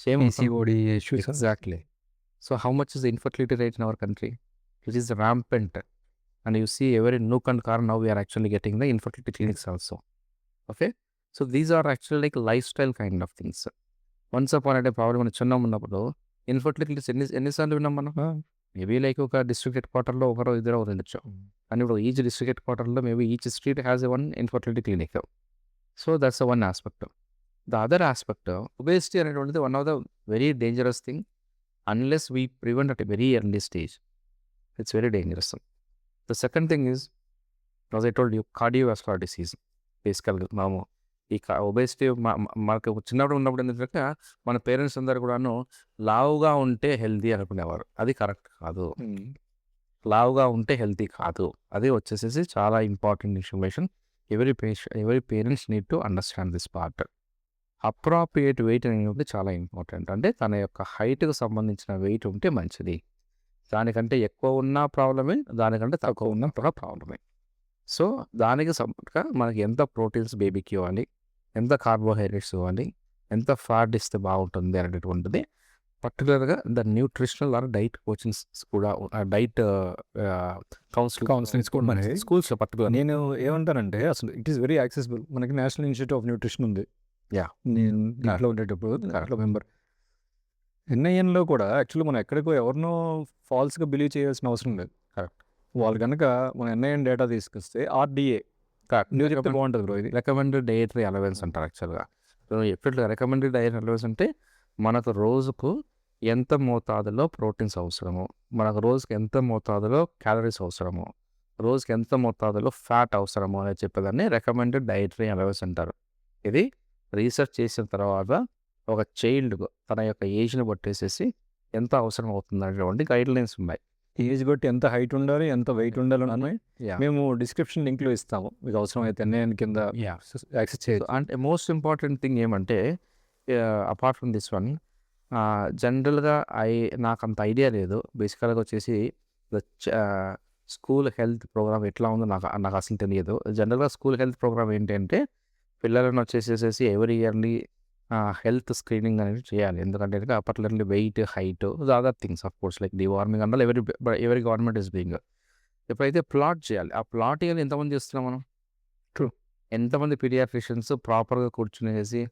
Same PCOD issues. Exactly. So how much is the infertility rate in our country? It is rampant. And you see every nook and corner now we are actually getting the infertility clinics also. Okay, so these are actually like lifestyle kind of things. Once upon a time problem మనం చిన్న ఉన్నప్పుడు infertility ఎన్నిసార్లు విన్నాం మనం? Maybe like ఒక district head క్వార్టర్లో ఒకరో ఇద్దరు ఉండొచ్చు, కానీ ఇప్పుడు ఈచ్ డిస్ట్రిక్ట్ హెడ్ క్వార్టర్లో maybe each street has a one infertility clinic. So that's one aspect. The other aspect obesity అనేటువంటిది one of the very dangerous thing. Unless we prevent at a very early stage, it's very dangerous. The second thing is, as I told you, cardiovascular disease. బేసికల్గా మనము ఈ obesity మనకు చిన్నప్పుడు ఉన్నప్పుడు ఏంటంటే మన parents అందరు కూడాను లావుగా ఉంటే హెల్తీ అనుకునేవారు. అది కరెక్ట్ కాదు. లావుగా ఉంటే హెల్తీ కాదు. అది వచ్చేసేసి చాలా important information. Every parents need to understand this part. Appropriate weight అనేది చాలా ఇంపార్టెంట్. అంటే తన యొక్క హైట్కి సంబంధించిన వెయిట్ ఉంటే మంచిది. దానికంటే ఎక్కువ ఉన్న ప్రాబ్లమే, దానికంటే తక్కువ ఉన్న కూడా ప్రాబ్లమే. సో దానికి సపోర్ట్గా మనకి ఎంత ప్రోటీన్స్ బేబీకి ఇవ్వాలి, ఎంత కార్బోహైడ్రేట్స్ ఇవ్వాలి, ఎంత ఫ్యాట్ ఇస్తే బాగుంటుంది అనేటువంటిది పర్టికులర్గా the nutritional or diet coachings కూడా డైట్ కౌన్సిలింగ్స్ కూడా మనకి స్కూల్స్ పర్టికులర్. నేను ఏమంటానంటే అసలు ఇట్ ఈస్ వెరీ యాక్సెసిబుల్. మనకి నేషనల్ ఇన్స్టిట్యూట్ ఆఫ్ న్యూట్రిషన్ ఉంది. Yeah. నేను ఇంట్లో ఉండేటప్పుడు దాంట్లో మెంబర్. ఎన్ఐఎన్లో కూడా యాక్చువల్లీ మనం ఎక్కడికో ఎవరినో ఫాల్స్గా బిలీవ్ చేయాల్సిన అవసరం లేదు. కరెక్ట్. వాళ్ళు కనుక మన ఎన్ఐఎన్ డేటా తీసుకొస్తే ఆర్డిఏ నువ్వు చెప్తే బాగుంటుంది బ్రో. ఇది రికమెండెడ్ డైటరీ అలవెన్స్ అంటారు యాక్చువల్గా. ఎప్పుడు రికమెండెడ్ డైటరీ అలవెన్స్ అంటే మనకు రోజుకు ఎంత మోతాదులో ప్రోటీన్స్ అవసరము, మనకు రోజుకి ఎంత మోతాదులో క్యాలరీస్ అవసరము, రోజుకి ఎంత మోతాదులో ఫ్యాట్ అవసరము అనేది చెప్పేదాన్ని రికమెండెడ్ డైటరీ అలవెన్స్ అంటారు. ఇది రీసెర్చ్ చేసిన తర్వాత ఒక చైల్డ్ తన యొక్క ఏజ్ని బట్టేసేసి ఎంత అవసరం అవుతుంది అనేటువంటి గైడ్ లైన్స్ ఉన్నాయి. ఏజ్ బట్టి ఎంత హైట్ ఉండాలి, ఎంత వెయిట్ ఉండాలి ఉన్నాయి. మేము డిస్క్రిప్షన్ లింక్లో ఇస్తాము, మీకు అవసరం అయితే ఎన్ఐఎన్ కింద యాక్సెస్ చేయొచ్చు. అంటే మోస్ట్ ఇంపార్టెంట్ థింగ్ ఏమంటే అపార్ట్ ఫ్రమ్ దిస్ వన్, జనరల్గా నాకు అంత ఐడియా లేదు. బేసికల్గా వచ్చేసి స్కూల్ హెల్త్ ప్రోగ్రామ్ ఎట్లా ఉందో నాకు అసలు తెలియదు. జనరల్గా స్కూల్ హెల్త్ ప్రోగ్రామ్ ఏంటంటే పిల్లలను వచ్చేసేసి ఎవరీ ఇయర్లీ హెల్త్ స్క్రీనింగ్ అనేది చేయాలి. ఎందుకంటే particularly weight, height, other things of course like deworming and every government is being. ఎప్పుడైతే ప్లాట్ చేయాలి, ఆ ప్లాట్ చేయాలి ఎంతమంది చేస్తున్నాం మనం? ట్రూ. ఎంతమంది పీడియాట్రిషియన్స్ ప్రాపర్గా కూర్చునేసి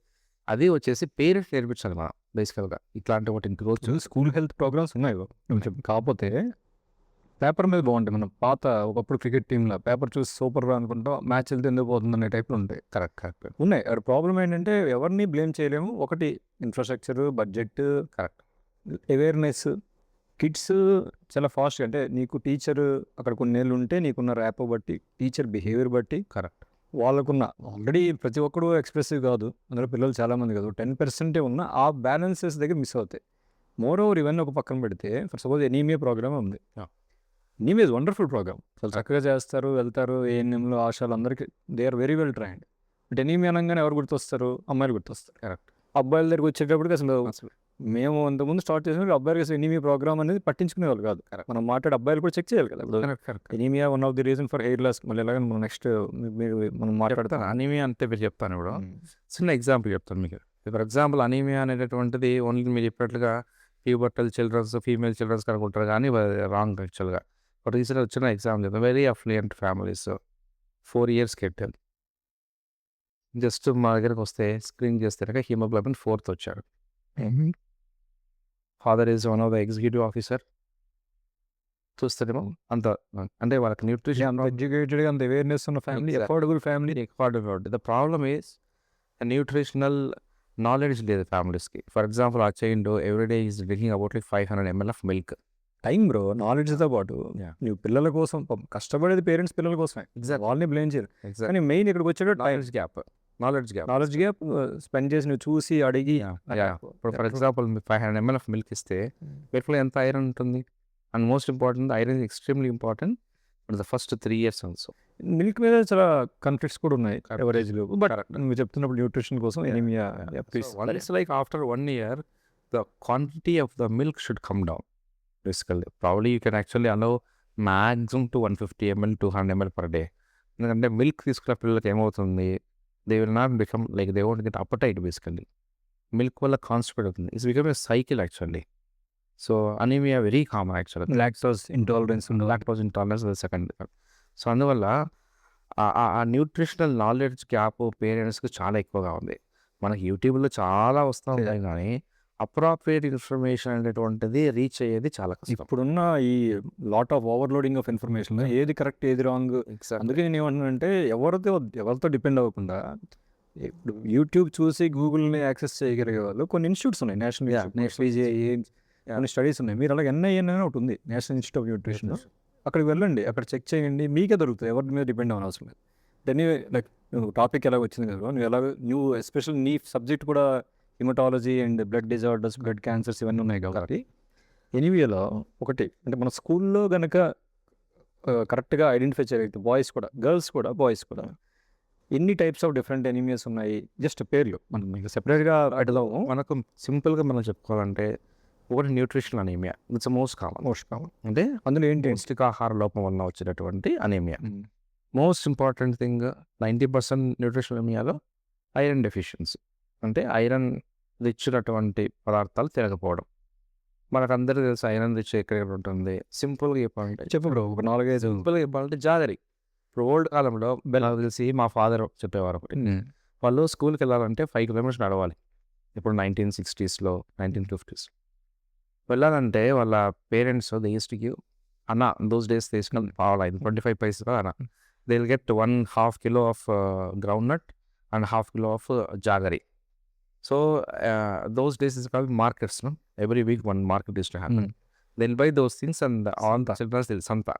అది వచ్చేసి పేరెంట్స్ నేర్పించాలి మనం బేసికల్గా. ఇట్లాంటి వాటి గ్రోత్ స్కూల్ హెల్త్ ప్రోగ్రామ్స్ ఉన్నాయి కొంచెం, కాకపోతే పేపర్ మీద బాగుంటాయి. మనం పాత ఒకప్పుడు క్రికెట్ టీంలో పేపర్ చూసి సూపర్ అనుకుంటాం, మ్యాచ్ వెళ్తే ఎందుకు పోతుంది అనే టైప్లో ఉంటాయి. కరెక్ట్ ఉన్నాయి. అది ప్రాబ్లం ఏంటంటే ఎవరిని బ్లేమ్ చేయలేము. ఒకటి infrastructure, budget, correct, awareness. Kids చాలా ఫాస్ట్గా, అంటే నీకు టీచర్ అక్కడ కొన్ని ఏళ్ళు ఉంటే నీకున్న ర్యాప్ బట్టి, టీచర్ బిహేవియర్ బట్టి, కరెక్ట్, వాళ్ళకున్న ఆల్రెడీ ప్రతి ఒక్కడు ఎక్స్ప్రెసివ్ కాదు, అందులో పిల్లలు చాలామంది కాదు, 10% ఉన్న ఆ బ్యాలెన్సెస్ దగ్గర మిస్ అవుతాయి. మోర్ ఓవర్ ఇవన్నీ ఒక పక్కన పెడితే ఫర్ సపోజ్ ఎనీమియా ప్రోగ్రామ్ ఉంది. Yeah. Anaemia is wonderful programme. అసలు చక్కగా చేస్తారు, వెళ్తారు. ఏఎన్ఎంలో ఆశాలు అందరికీ they are very well trained. But anaemia అనగానే ఎవరు గుర్తొస్తారు? అమ్మాయిలు గుర్తొస్తారు. కరెక్ట్. అబ్బాయిల దగ్గరికి వచ్చేటప్పటికి అసలు అసలు మేము అంతకుముందు స్టార్ట్ చేసినప్పుడు అబ్బాయిలకి అసలు ఎనీమియా ప్రోగ్రామ్ అనేది పట్టించుకునేవాళ్ళు కాదు. Correct. మనం మాట్లాడే అబ్బాయిలు కూడా చెక్ చేయాలి కదా. Correct. Anaemia one of the reason for hair loss. మళ్ళీ ఎలాగ మనం నెక్స్ట్ మనం మాట్లాడతాం. అనీమియా అంటే మీరు చెప్తాను ఇప్పుడు చిన్న ఎగ్జాంపుల్ చెప్తాను మీకు. ఫర్ ఎగ్జాంపుల్ అనీమియా అనేటటువంటిది ఓన్లీ మీరు చెప్పినట్లుగా ప్యూబర్టల్ చిల్డ్రన్స్, ఫీమేల్ చిల్డ్రన్స్ అనుకుంటారు కానీ రాంగ్ యాక్చువల్గా. ఒక రీసెంట్ వచ్చిన ఎగ్జాంపుల్ చెప్తాను. Very affluent families 4 years kid just మా దగ్గరకు వస్తే స్క్రీన్ చేస్తే హిమోగ్లోబిన్ 4th వచ్చాడు. Father is one of the executive officer. చూస్తేనేమో అంత అంటే వాళ్ళకి న్యూట్రిషన్ అంత ఎడ్యుకేటెడ్, అంత అవేర్నెస్ ఉన్న family, affordable family. The problem is nutritional knowledge లేదు ఫ్యామిలీస్కి. ఫర్ ఎగ్జాంపుల్ ఆ child everyday is drinking about 500 ml of milk. Time bro, నాలెడ్జ్తో పాటు నువ్వు పిల్లల కోసం కష్టపడేది పేరెంట్స్ పిల్లల కోసమే. వాళ్ళని బ్లేమ్ చేయరు. కానీ మెయిన్ ఇక్కడికి వచ్చేటప్పుడు నాలెడ్జ్ గ్యాప్ స్పెండ్ చేసి నువ్వు చూసి అడిగి. ఇప్పుడు for example 500 ml of milk ఇస్తే వీటిలో ఎంత ఐరన్ ఉంటుంది? And most important iron is extremely important for the first 3 years also. Milk మీద చాలా కాన్ఫ్లిక్ట్స్ కూడా ఉన్నాయి ఎవరేజ్లో. బట్ నువ్వు చెప్తున్నప్పుడు న్యూట్రిషన్ కోసం anaemia once like after 1 year the quantity of the milk should come down. Basically probably you can actually allow maximum to 150 ml 200 ml per day. ఎందుకంటే milk తీసుకున్న పిల్లలకి ఏమవుతుంది, they will not become like they won't get appetite. Basically milk వల్ల కాన్స్టిపేట్ అవుతుంది. It's become a cycle actually. So anaemia very common actually. Lactose intolerance second. So అందువల్ల ఆ nutritional knowledge gap పేరెంట్స్కి చాలా ఎక్కువగా ఉంది. మనకి యూట్యూబ్లో చాలా వస్తూ ఉంటాయి కానీ అప్రాప్రియేట్ ఇన్ఫర్మేషన్ అనేటువంటిది రీచ్ అయ్యేది చాలా కష్టం. ఇప్పుడున్న ఈ lot of overloading of information, ఏది కరెక్ట్ ఏది రాంగ్. అందుకే నేను ఏమంటున్నానంటే ఎవరితో డిపెండ్ అవ్వకుండా ఇప్పుడు యూట్యూబ్ చూసి గూగుల్ని యాక్సెస్ చేయగలిగే వాళ్ళు కొన్ని ఇన్స్టిట్యూట్స్ ఉన్నాయి. నేషనల్ కొన్ని స్టడీస్ ఉన్నాయి. మీరు అలాగే NIN అని ఒకటి ఉంది, నేషనల్ ఇన్స్టిట్యూట్ ఆఫ్ న్యూట్రిషన్. అక్కడికి వెళ్ళండి, అక్కడ చెక్ చేయండి, మీకే దొరుకుతుంది. ఎవరి మీద డిపెండ్ అవ్వని అవసరం లేదు. దాన్ని లైక్ నువ్వు టాపిక్ ఎలా వచ్చింది కదా, నువ్వు ఎస్పెషల్ నీ సబ్జెక్ట్ కూడా haematology and blood disorders, blood cancers ఇవన్నీ ఉన్నాయి కాబట్టి ఎనీమియాలో ఒకటి అంటే మన స్కూల్లో కనుక కరెక్ట్గా ఐడెంటిఫై చేయగలిగితే బాయ్స్ కూడా, గర్ల్స్ కూడా, బాయ్స్ కూడా ఎన్ని టైప్స్ ఆఫ్ డిఫరెంట్ ఎనీమియాస్ ఉన్నాయి, జస్ట్ పేర్లు మనం మీకు సెపరేట్గా అడదాము. మనకు సింపుల్గా మనం చెప్పుకోవాలంటే ఒకటి nutritional anaemia. It's most common. అంటే అందులో ఏంటి, పౌష్టికాహార లోపం వల్ల వచ్చేటటువంటి anaemia. Most important thing 90% nutritional అనీమియాలో ఐరన్ డెఫిషియన్సీ, అంటే ఐరన్ రిచ్చినటువంటి పదార్థాలు తినకపోవడం. మనకందరికీ తెలుసు ఐరన్ రిచ్ ఎక్కడ ఉంటుంది. సింపుల్గా చెప్పాలంటే చెప్పు ఒక 4-5 సింపుల్గా చెప్పాలంటే జాగరి. ఇప్పుడు ఓల్డ్ కాలంలో నాకు తెలిసి మా ఫాదర్ చెప్పేవారు ఒకటి, వాళ్ళు స్కూల్కి వెళ్ళాలంటే 5 kilometers నడవాలి. ఇప్పుడు 1960s 1950s వెళ్ళాలంటే వాళ్ళ parents they used to give అన్న, దోస్ డేస్ తీసుకుని పావాలి 25 paise అన్న. They will get 1.5 kilo of groundnut and 1/2 kilo of jaggery. So those days is called markets. No, every week one market is to happen. They'll buy those things and all the children will santa.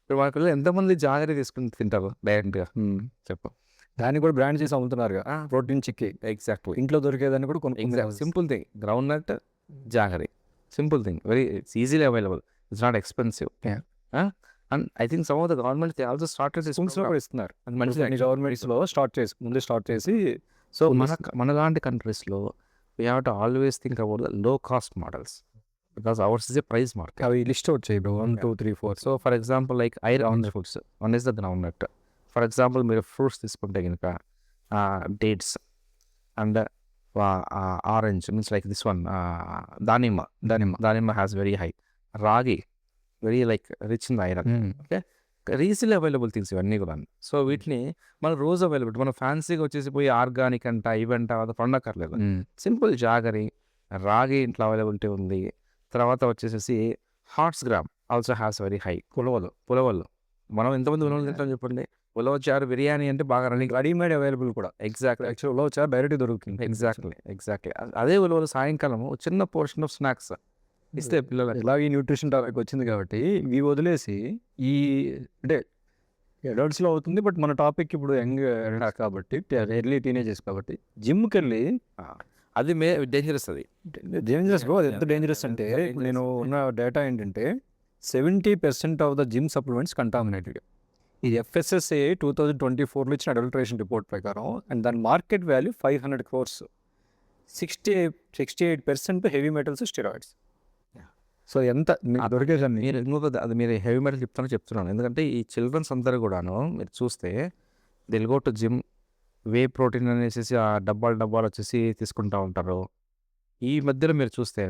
ఇప్పుడు మన పిల్లలు ఎంతమంది jaggery తీసుకుని తింటారు డైరెక్ట్గా చెప్పు. దాన్ని కూడా బ్రాండ్ చేసి అమ్ముతున్నారు, ప్రోటీన్ చిక్కీ. ఎగ్జాక్ట్లీ. ఇంట్లో దొరికేదాన్ని కూడా కొన్ని simple thing, groundnut jaggery, simple thing, very it's easily available, it's not expensive. And I think some of the government they also started స్కూల్స్లో కూడా ఇస్తున్నారు. మంచి గవర్నమెంట్స్లో ముందే స్టార్ట్ చేసి. సో మన లాంటి కంట్రీస్లో we have to always think about the low cost models because ours is a price market. అవి లిస్ట్ అవుట్ చేయి 1, 2, 3, 4. So for example like iron foods, one is the groundnut. For example మీరు fruits తీసుకుంటే కనుక dates and orange means like this one దానిమ్మ has very high. Ragi very like rich in iron. Okay, easily available things ఇవన్నీ కూడా. So వీటిని మనం రోజు available, మనం ఫ్యాన్సీగా వచ్చేసి పోయి ఆర్గానిక్ అంట ఇవంట అది పండక్కర్లేదు. సింపుల్ జాగరీ, రాగి ఇంట్లో అవైలబిలిటీ ఉంది. తర్వాత వచ్చేసేసి horse gram also has very high. పులవలు మనం ఎంతమంది ఉలవలు తింటాం చెప్పండి. ఉలవచారు బిర్యానీ అంటే బాగా రన్నింగ్, రెడీమేడ్ అవైలబుల్ కూడా. ఎగ్జాక్ట్లీ. యాక్చువల్ ఉలవచారు డైరెక్ట్ దొరుకుతుంది. ఎగ్జాక్ట్లీ. అదే ఉలవలు సాయంకాలం చిన్న పోర్షన్ ఆఫ్ స్నాక్స్ ఇస్తే పిల్లలు. ఇలా ఈ న్యూట్రిషన్ టాపిక్ వచ్చింది కాబట్టి ఇవి వదిలేసి ఈ అంటే అడల్ట్స్లో అవుతుంది. బట్ మన టాపిక్ ఇప్పుడు యంగ్ అడల్ట్స్ కాబట్టి, ఎర్లీ టీనేజర్స్ కాబట్టి జిమ్కి వెళ్ళి అది డేంజరస్. అది డేంజరస్ బ్రో. అది ఎంత డేంజరస్ అంటే నేను ఉన్న డేటా ఏంటంటే 70% of the gym supplements contaminated. ఇది FSSAI 2024లో ఇచ్చిన అడల్ట్రేషన్ రిపోర్ట్ ప్రకారం, అండ్ దాని market value 500 crores. 68% heavy metals, steroids. So ఎంత దొరికేదాన్ని మీరు ఇంకొక అది మీరు హెవీ మెటల్ చెప్తున్నాను ఎందుకంటే ఈ చిల్డ్రన్స్ అందరూ కూడాను మీరు చూస్తే they'll go to gym, whey protein అనేసి ఆ డబ్బాలు వచ్చేసి తీసుకుంటూ ఉంటారు. ఈ మధ్యలో మీరు చూస్తే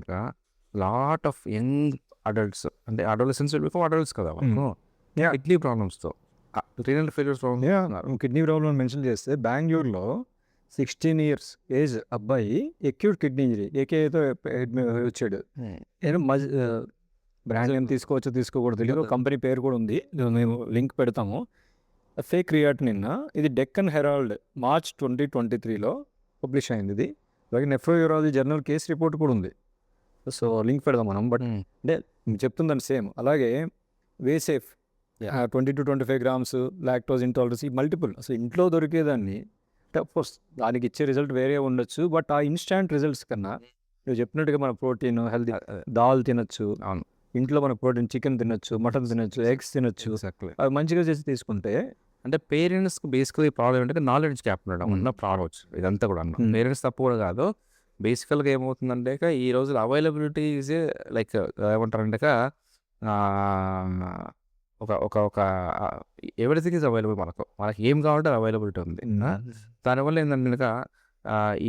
లాట్ ఆఫ్ యంగ్ అడల్ట్స్, అంటే అడోలసెన్స్ బిఫోర్ అడల్ట్స్ కదా, Yeah. కిడ్నీ ప్రాబ్లమ్స్తో, renal failures kidney problem mention చేస్తే బెంగళూరులో 16 years ఏజ్ అబ్బాయి అక్యూట్ కిడ్నీ ఇంజరీ ఏకేతో వచ్చాడు. నేను బ్రాండ్ ఏం తీసుకోకూడదు తెలియదు, కంపెనీ పేరు కూడా ఉంది, మేము లింక్ పెడతాము. ఫేక్ క్రియాటినిన్ ఇది డెక్కన్ హెరాల్డ్ మార్చ్ 2023లో పబ్లిష్ అయింది. ఇది అలాగే నెఫ్రోయూరాలజీ జర్నల్ కేస్ రిపోర్ట్ కూడా ఉంది. సో లింక్ పెడదాం మనం. బట్ అంటే చెప్తుందని సేమ్. అలాగే వేసేఫ్ 20 to 25 grams లాక్టోజ్ ఇంటాలరెన్స్, ఈ మల్టిపుల్ అసలు ఇంట్లో దొరికేదాన్ని. అంటే అఫ్కోర్స్ దానికి ఇచ్చే రిజల్ట్ వేరే ఉండొచ్చు, బట్ ఆ ఇన్స్టాంట్ రిజల్ట్స్ కన్నా నువ్వు చెప్పినట్టుగా మన ప్రోటీన్ హెల్తీ దాల్ తినొచ్చు, అవును, ఇంట్లో మన ప్రోటీన్ చికెన్ తినొచ్చు, మటన్ తినొచ్చు, ఎగ్స్ తినొచ్చు, అవి మంచిగా చేసి తీసుకుంటే. అంటే పేరెంట్స్కి బేసికలీ ప్రాబ్లం ఏంటంటే నాలెడ్జ్ గ్యాప్ ఉండడం ఉన్న ప్రాబ్లం వచ్చింది. ఇదంతా కూడా పేరెంట్స్ తప్పు కూడా కాదు. బేసికల్గా ఏమవుతుందంటే ఈ రోజు అవైలబిలిటీ ఈజ్ లైక్ ఏమంటారంటే ఒక ఒక ఒక ఎవ్రీథింగ్ ఈజ్ అవైలబుల్. మనకి ఏం కావాలంటే అవైలబిలిటీ ఉంది. దానివల్ల ఏంటంటే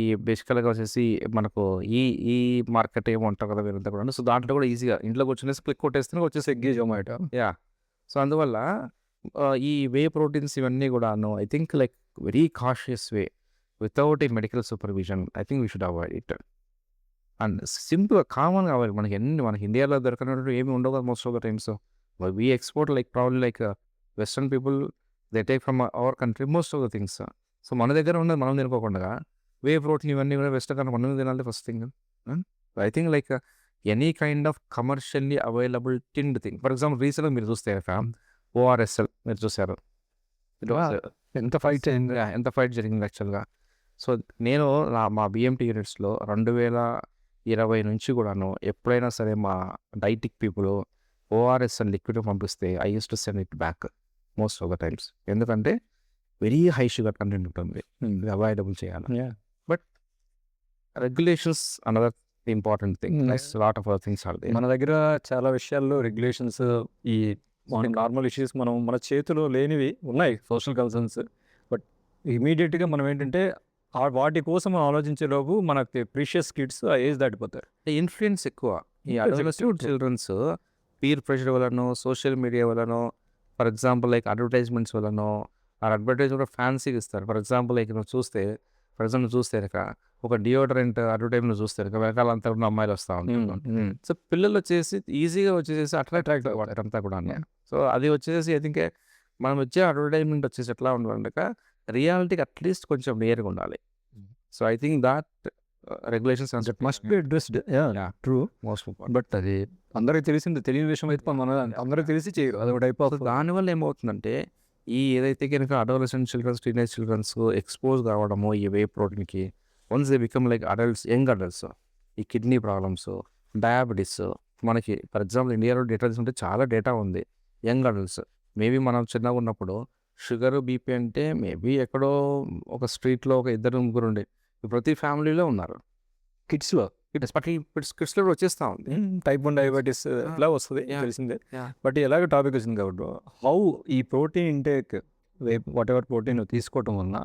ఈ బేసికల్గా వచ్చేసి మనకు ఈ మార్కెట్ ఏమంటారు కదా వీరంతా కూడా, సో దాంట్లో కూడా ఈజీగా ఇంట్లోకి వచ్చిన క్లిక్ కొట్టేస్తే వచ్చేసి స్విగ్గీ, జొమాటో. సో అందువల్ల ఈ వే ప్రోటీన్స్ ఇవన్నీ కూడాను I think like very cautious way without a medical supervision I think we should avoid it. And సింపుల్గా కామన్గా అవ్వాలి. మనకి ఇండియాలో దొరకనట్టు ఏమి ఉండవు కదా most of the times. We export like probably like Western people, they take from our country most of the things. So మన దగ్గర ఉన్నది మనం తినుకోకుండా వే ప్రోటీన్ ఇవన్నీ కూడా వెస్టర్న్ కన్నా మనం తినాలి first thing. I think like any kind of commercially available tinned thing. For example రీసెంట్గా మీరు చూస్తే ORSL మీరు చూసారు, ఎంత ఫైట్ జరిగింది యాక్చువల్గా. సో నేను మా BMT యూనిట్స్లో 2020 నుంచి కూడాను ఎప్పుడైనా సరే మా డైటిక్ పీపుల్ ORSL లిక్విడ్ పంపిస్తే I use to send it back most of the times. ఎందుకంటే వెరీ హై షుగర్ కంటెంట్ ఉంటుంది, అవైలబుల్ చేయాలి. But regulations another important thing. Lot of other things are there. మన దగ్గర చాలా విషయాల్లో రెగ్యులేషన్స్, ఈ normal issues మన చేతిలో లేనివి ఉన్నాయి, సోషల్ కన్సర్న్స్. బట్ ఇమీడియట్గా మనం ఏంటంటే వాటి కోసం ఆలోచించేలోపు మనకి ప్రీషియస్ కిడ్స్ ఆ ఏజ్ దాటిపోతారు. ఇన్ఫ్లుయెన్స్ ఎక్కువ ఈ అడోలసెంట్ చిల్డ్రన్స్ పీర్ ప్రెషర్ వలనో, సోషల్ మీడియా వలనో, ఫర్ ఎగ్జాంపుల్ లైక్ అడ్వర్టైజ్మెంట్స్ వలనో, ఆ అడ్వర్టైజ్ కూడా ఫ్యాన్సీగా ఇస్తారు. ఫర్ ఎగ్జాంపుల్ లైక్ నువ్వు చూస్తే ఒక డియోడరెంట్ అడ్వర్టైజ్మెంట్ చూస్తే వెనకాల అంతా కూడా అమ్మాయిలు వస్తూ ఉంటారు. సో పిల్లలు వచ్చేసి ఈజీగా వచ్చేసి అట్రాక్ట్ అవుతారు అంతా కూడా. సో అది వచ్చేసి ఐ థింక్ మనం వచ్చే అడ్వర్టైజ్మెంట్ వచ్చేసి ఎట్లా ఉండాలంటే రియాలిటీకి అట్లీస్ట్ కొంచెం నియర్గా ఉండాలి. So I think that regulations must be addressed. True, most important. But అది అందరికీ తెలియని విషయం అయితే మన అందరికీ తెలిసి చేయరు, అది ఒక టైప్ ఆఫ్. దానివల్ల ఏమవుతుందంటే ఈ ఏదైతే కనుక adolescent children, teenage children expose కావడము ఈ వే ప్రోటీన్కి, once they become like adults, young adults, ఈ కిడ్నీ ప్రాబ్లమ్స్, డయాబెటీస్. మనకి ఫర్ ఎగ్జాంపుల్ ఇండియాలో డేటా తీసుకుంటే చాలా డేటా ఉంది. యంగ్ అడల్ట్స్ మేబీ మనం చిన్నగా ఉన్నప్పుడు షుగర్, బీపీ అంటే మేబీ ఎక్కడో ఒక స్ట్రీట్లో ఒక 2-3 ఉండే, ప్రతి ఫ్యామిలీలో ఉన్నారు. కిడ్స్లో కిడ్స్లో వచ్చేస్తూ ఉంది టైప్ 1 డయాబెటీస్ ఇలా వస్తుంది తెలిసిందే. బట్ ఎలాగ టాపిక్ వచ్చింది కాబట్టి హౌ ఈ protein intake, what ever protein తీసుకోవటం వలన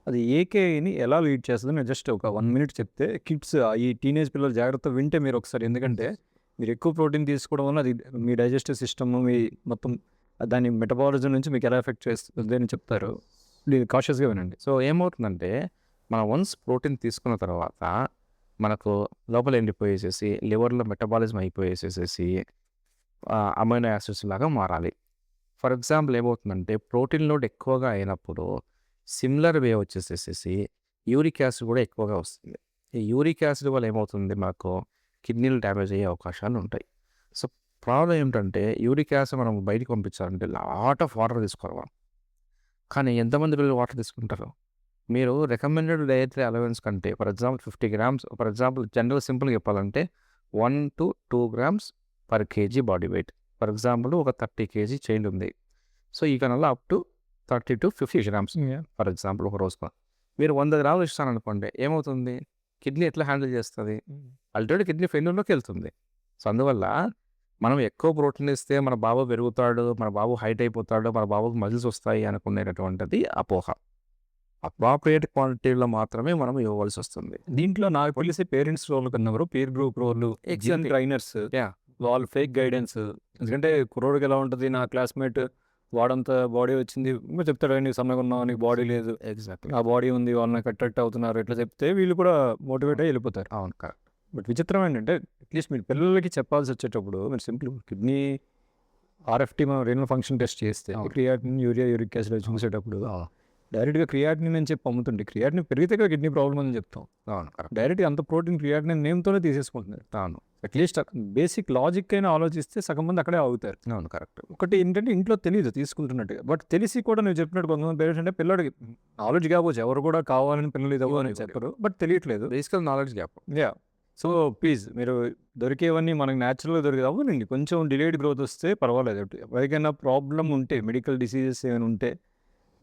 అది ఏకేని ఎలా లీడ్ చేస్తుంది నేను జస్ట్ ఒక 1 minute చెప్తే కిడ్స్, ఈ టీనేజ్ పిల్లలు జాగ్రత్త వింటే మీరు ఒకసారి. ఎందుకంటే మీరు ఎక్కువ ప్రోటీన్ తీసుకోవడం వల్ల అది మీ డైజెస్టివ్ సిస్టమ్, మీ మొత్తం దాని మెటబాలిజం నుంచి మీకు ఎలా ఎఫెక్ట్ చేస్తుంది అని చెప్తారు. కాషియస్గా వినండి. సో ఏమవుతుందంటే మనం వన్స్ ప్రోటీన్ తీసుకున్న తర్వాత మనకు లోపల ఎండిపోయేసేసి లివర్లో మెటబాలిజం అయిపోయేసేసి అమైనో యాసిడ్స్ లాగా మారాలి. ఫర్ ఎగ్జాంపుల్ ఏమవుతుందంటే ప్రోటీన్ లోడ్ ఎక్కువగా అయినప్పుడు సిమిలర్ వే వచ్చేసేసి యూరిక్ యాసిడ్ కూడా ఎక్కువగా వస్తుంది. ఈ యూరిక్ యాసిడ్ వల్ల ఏమవుతుంది, మనకు కిడ్నీలు డ్యామేజ్ అయ్యే అవకాశాలు ఉంటాయి. సో ప్రాబ్లం ఏమిటంటే యూరిక్ యాసిడ్ మనం బయటికి పంపించాలంటే లాట్ ఆఫ్ వాటర్ తీసుకోవాలి. కానీ ఎంతమంది పిల్లలు వాటర్ తీసుకుంటారు? మీరు రికమెండెడ్ డైటరీ అలవెన్స్ కంటే for example 50 grams for example general సింపుల్గా చెప్పాలంటే 1 to 2 grams per KG body weight. For example ఒక 30 కేజీ చైల్డ్ ఉంది. సో ఈ కనల్లో up to 30 to 50 grams for example ఒక రోజుకు. మీరు 100 గ్రాములు ఇస్తారనుకోండి, ఏమవుతుంది? కిడ్నీ ఎట్లా హ్యాండిల్ చేస్తుంది? ఆల్రెడీ కిడ్నీ ఫెయిల్యూర్లోకి వెళ్తుంది. సో అందువల్ల మనం ఎక్కువ ప్రోటీన్ ఇస్తే మన బాబు పెరుగుతాడు, మన బాబు హైట్ అయిపోతాడు, మన బాబుకి మజిల్స్ వస్తాయి అనుకునేటటువంటిది అపోహ. అప్రాప్రియేట్ క్వాంటిటీలో మాత్రమే మనం ఇవ్వవలసి వస్తుంది. దీంట్లో నాకు తెలిసి పేరెంట్స్ రోల్ కన్నారు, peer group role, exam trainers, Yeah. వాళ్ళు ఫేక్ గైడెన్స్. ఎందుకంటే కుర్రోడికి ఎలా ఉంటుంది, నా క్లాస్మేట్ వాడంత బాడీ వచ్చింది, ఇంకా చెప్తాడు నీకు సన్నగా ఉన్నావు, నీకు బాడీ లేదు, ఎగ్జాక్ట్లీ. ఆ బాడీ ఉంది, వాళ్ళని అట్రాక్ట్ అవుతున్నారు, ఇట్లా చెప్తే వీళ్ళు కూడా మోటివేట్ అయ్యి వెళ్ళిపోతారు. అవును, కరెక్ట్. బట్ విచిత్రం ఏంటంటే అట్లీస్ట్ మీరు పిల్లలకి చెప్పాల్సి వచ్చేటప్పుడు మీరు సింపుల్ కిడ్నీ ఆర్ఎఫ్టీ మనం రీనల్ ఫంక్షన్ టెస్ట్ చేస్తే అవును. క్రియాటిన్, యూరియా, యూరిక్ యాసిడ్ చూసేటప్పుడు డైరెక్ట్గా క్రియాటిన్ అని చెప్పి అమ్ముతుండే, క్రియాటిన్ పెరిగితే కిడ్నీ ప్రాబ్లం అని చెప్తాం. అవును, కరెక్ట్. డైరెక్ట్గా అంత ప్రోటీన్ క్రియాటిన్ నేమ్తోనే తీసేసుకుంటున్నారు. అవును, అట్లీస్ట్ బేసిక్ లాజిక్ అయినా ఆలోచిస్తే సగం మంది అక్కడే ఆగుతారు. అవును, కరెక్ట్. ఒకటి ఏంటంటే ఇంట్లో తెలియదు తీసుకుంటున్నట్టుగా, బట్ తెలిసి కూడా నువ్వు చెప్పినట్టు కొంతమంది పేరెంట్స్ అంటే పిల్లడికి నాలెడ్జ్ కావచ్చు, ఎవరు కూడా కావాలని పిల్లలు ఇది అవ్వాలని చెప్పరు, బట్ తెలియట్లేదు. బేసికల్ knowledge gap. Yeah, so please మీరు దొరికేవన్నీ మనకు న్యాచురల్గా దొరికేది అవ్వనండి. కొంచెం డిలేడ్ గ్రోత్ వస్తే పర్వాలేదు. ఎవరికైనా ప్రాబ్లం ఉంటే, మెడికల్ డిసీజెస్ ఏమైనా ఉంటే,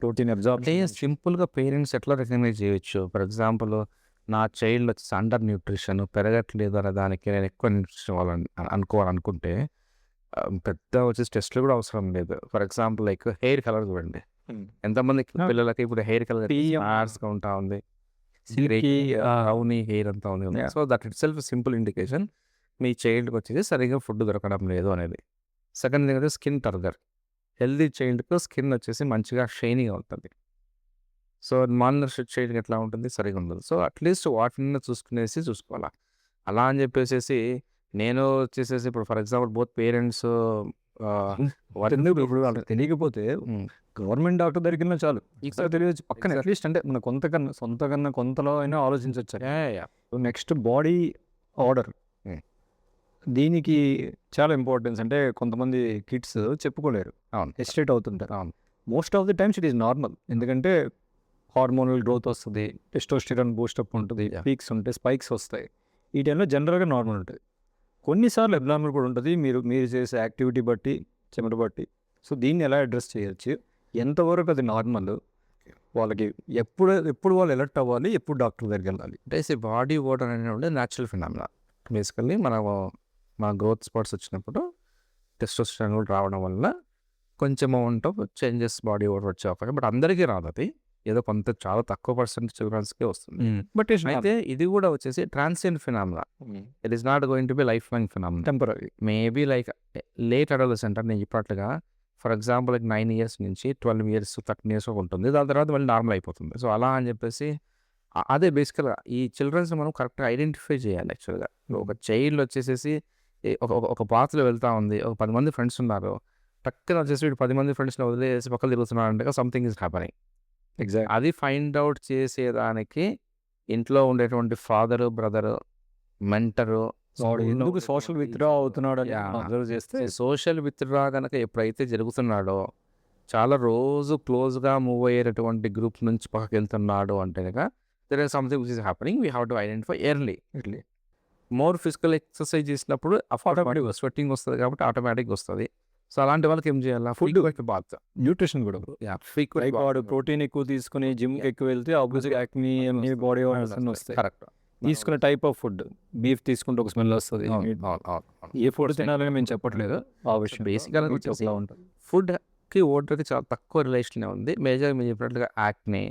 ప్రోటీన్ అంటే అబ్జార్బ్ సింపుల్గా పేరెంట్స్ ఎట్లా రికగ్నైజ్ చేయొచ్చు? ఫర్ ఎగ్జాంపుల్ నా చైల్డ్ వచ్చేసి అండర్ న్యూట్రిషన్ పెరగట్లేదు అనే దానికి నేను ఎక్కువ న్యూట్రిషన్ అనుకోవాలనుకుంటే పెద్ద వచ్చేసి టెస్ట్లు కూడా అవసరం లేదు. For example like hair colour చూడండి, ఎంతమంది పిల్లలకి ఇప్పుడు హెయిర్ కలర్ గా ఉంటా ఉంది, రౌనీ హెయిర్ అంతా ఉంది. Yeah. So that it self simple indication మీ చైల్డ్కి వచ్చేసి సరిగ్గా ఫుడ్ దొరకడం లేదు అనేది. సెకండ్ థింగ్ అయితే స్కిన్ టర్గర్. హెల్దీ చైల్డ్కి స్కిన్ వచ్చేసి మంచిగా షైనీగా ఉంటుంది. సో నాన్ నరిష్డ్ చైల్డ్కి ఎట్లా ఉంటుంది? సరిగా ఉండదు. సో అట్లీస్ట్ వాటిని చూసుకోవాలా. అలా అని చెప్పేసి నేను వచ్చేసేసి ఇప్పుడు ఫర్ ఎగ్జాంపుల్ బోత్ పేరెంట్స్ ఇప్పుడు వాళ్ళకి తెలియకపోతే గవర్నమెంట్ డాక్టర్ దగ్గరికి వెళ్ళినా చాలు, ఇక్కడ తెలియచ్చు పక్కన Exactly. అట్లీస్ట్ అంటే మన సొంత కన్నా కొంతలో అయినా ఆలోచించవచ్చు. Next body order, Hmm. దీనికి చాలా ఇంపార్టెన్స్. అంటే కొంతమంది కిడ్స్ చెప్పుకోలేరు, అవును, హెసిటేట్ అవుతుంటారు. అవును. Most of the times it is normal, ఎందుకంటే హార్మోనల్ గ్రోత్ వస్తుంది, టెస్టోస్టిరాన్ బూస్టప్ ఉంటుంది, Yeah. పీక్స్ ఉంటాయి, స్పైక్స్ వస్తాయి. ఈ టైంలో జనరల్గా నార్మల్ ఉంటుంది. కొన్నిసార్లు అబ్నార్మల్ కూడా ఉంటుంది, మీరు చేసే యాక్టివిటీ బట్టి, చెమట బట్టి. సో దీన్ని ఎలా అడ్రస్ చేయొచ్చు, ఎంతవరకు అది నార్మల్, వాళ్ళకి ఎప్పుడు వాళ్ళు ఎలర్ట్ అవ్వాలి, ఎప్పుడు డాక్టర్ దగ్గరికి వెళ్ళాలి? అంటే బాడీ ఓటర్ అనేది న్యాచురల్ ఫినామినా. బేసికల్లీ మన గ్రోత్ స్పాట్స్ వచ్చినప్పుడు టెస్టోస్టెరాన్ కూడా రావడం వల్ల కొంచెం amount of changes body voter వచ్చే అవకాశం. బట్ అందరికీ రాదు, అది ఏదో కొంత చాలా తక్కువ పర్సెంట్ చిల్డ్రన్స్కే వస్తుంది. బట్ అయితే ఇది కూడా వచ్చేసి transient phenomena. It is not going to be life long phenomena. Temporary. Maybe like late adolescent అంటే నేను చెప్పినట్లుగా ఫర్ ఎగ్జాంపుల్ లైక్ 9 years నుంచి 12 years 13 years ఉంటుంది. దాని తర్వాత మళ్ళీ నార్మల్ అయిపోతుంది. సో అలా అని చెప్పేసి అదే బేసికల్గా ఈ చిల్డ్రన్స్ మనం కరెక్ట్గా ఐడెంటిఫై చేయాలి. యాక్చువల్గా ఒక చైల్డ్ వచ్చేసేసి ఒక పాత్రలో వెళ్తా ఉంది, ఒక 10 మంది ఫ్రెండ్స్ ఉన్నారు, టక్కున వచ్చేసి 10 మంది ఫ్రెండ్స్ని వదిలేసి పక్కన తిరుగుతున్నాడు అంటే సంథింగ్ ఈజ్ హ్యాపనింగ్. ఎగ్జాక్ట్. అది ఫైండ్ అవుట్ చేసేదానికి ఇంట్లో ఉండేటువంటి ఫాదరు, బ్రదరు, మెంటరు, ఎందుకు సోషల్ విత్డ్రా అవుతున్నాడు అని అబ్జర్వ్ చేస్తే, సోషల్ విత్డ్రా కనుక ఎప్పుడైతే జరుగుతున్నాడో, చాలా రోజు క్లోజ్గా మూవ్ అయ్యేటటువంటి గ్రూప్ నుంచి పక్కకి వెళ్తున్నాడు అంటే కనుక there is something which is happening. We have to identify early. More physical exercise చేసినప్పుడు ఆటోమేటిక్ స్వెట్టింగ్ వస్తుంది కాబట్టి ఆటోమేటిక్గా వస్తుంది. సో అలాంటి వాళ్ళకి ఏం చేయాలి? ఫుడ్ బాత్, న్యూట్రిషన్ కూడా. లైక్ వాడు ప్రోటీన్ ఎక్కువ తీసుకుని జిమ్ ఎక్కువ వెళ్తే ఆబ్వియస్గా యాక్ని, బాడీ వస్తాయి. కరెక్ట్. తీసుకునే టైప్ ఆఫ్ ఫుడ్, బీఫ్ తీసుకుంటే ఒక స్మెల్ వస్తుంది. ఏ ఫుడ్ తినాలని మేము చెప్పట్లేదు, ఆ విషయం బేసిక్గా ఉంటుంది. ఫుడ్కి ఓటర్కి చాలా తక్కువ రిలేషనే ఉంది. మేజర్గా మీరు చెప్పినట్లుగా యాక్నే,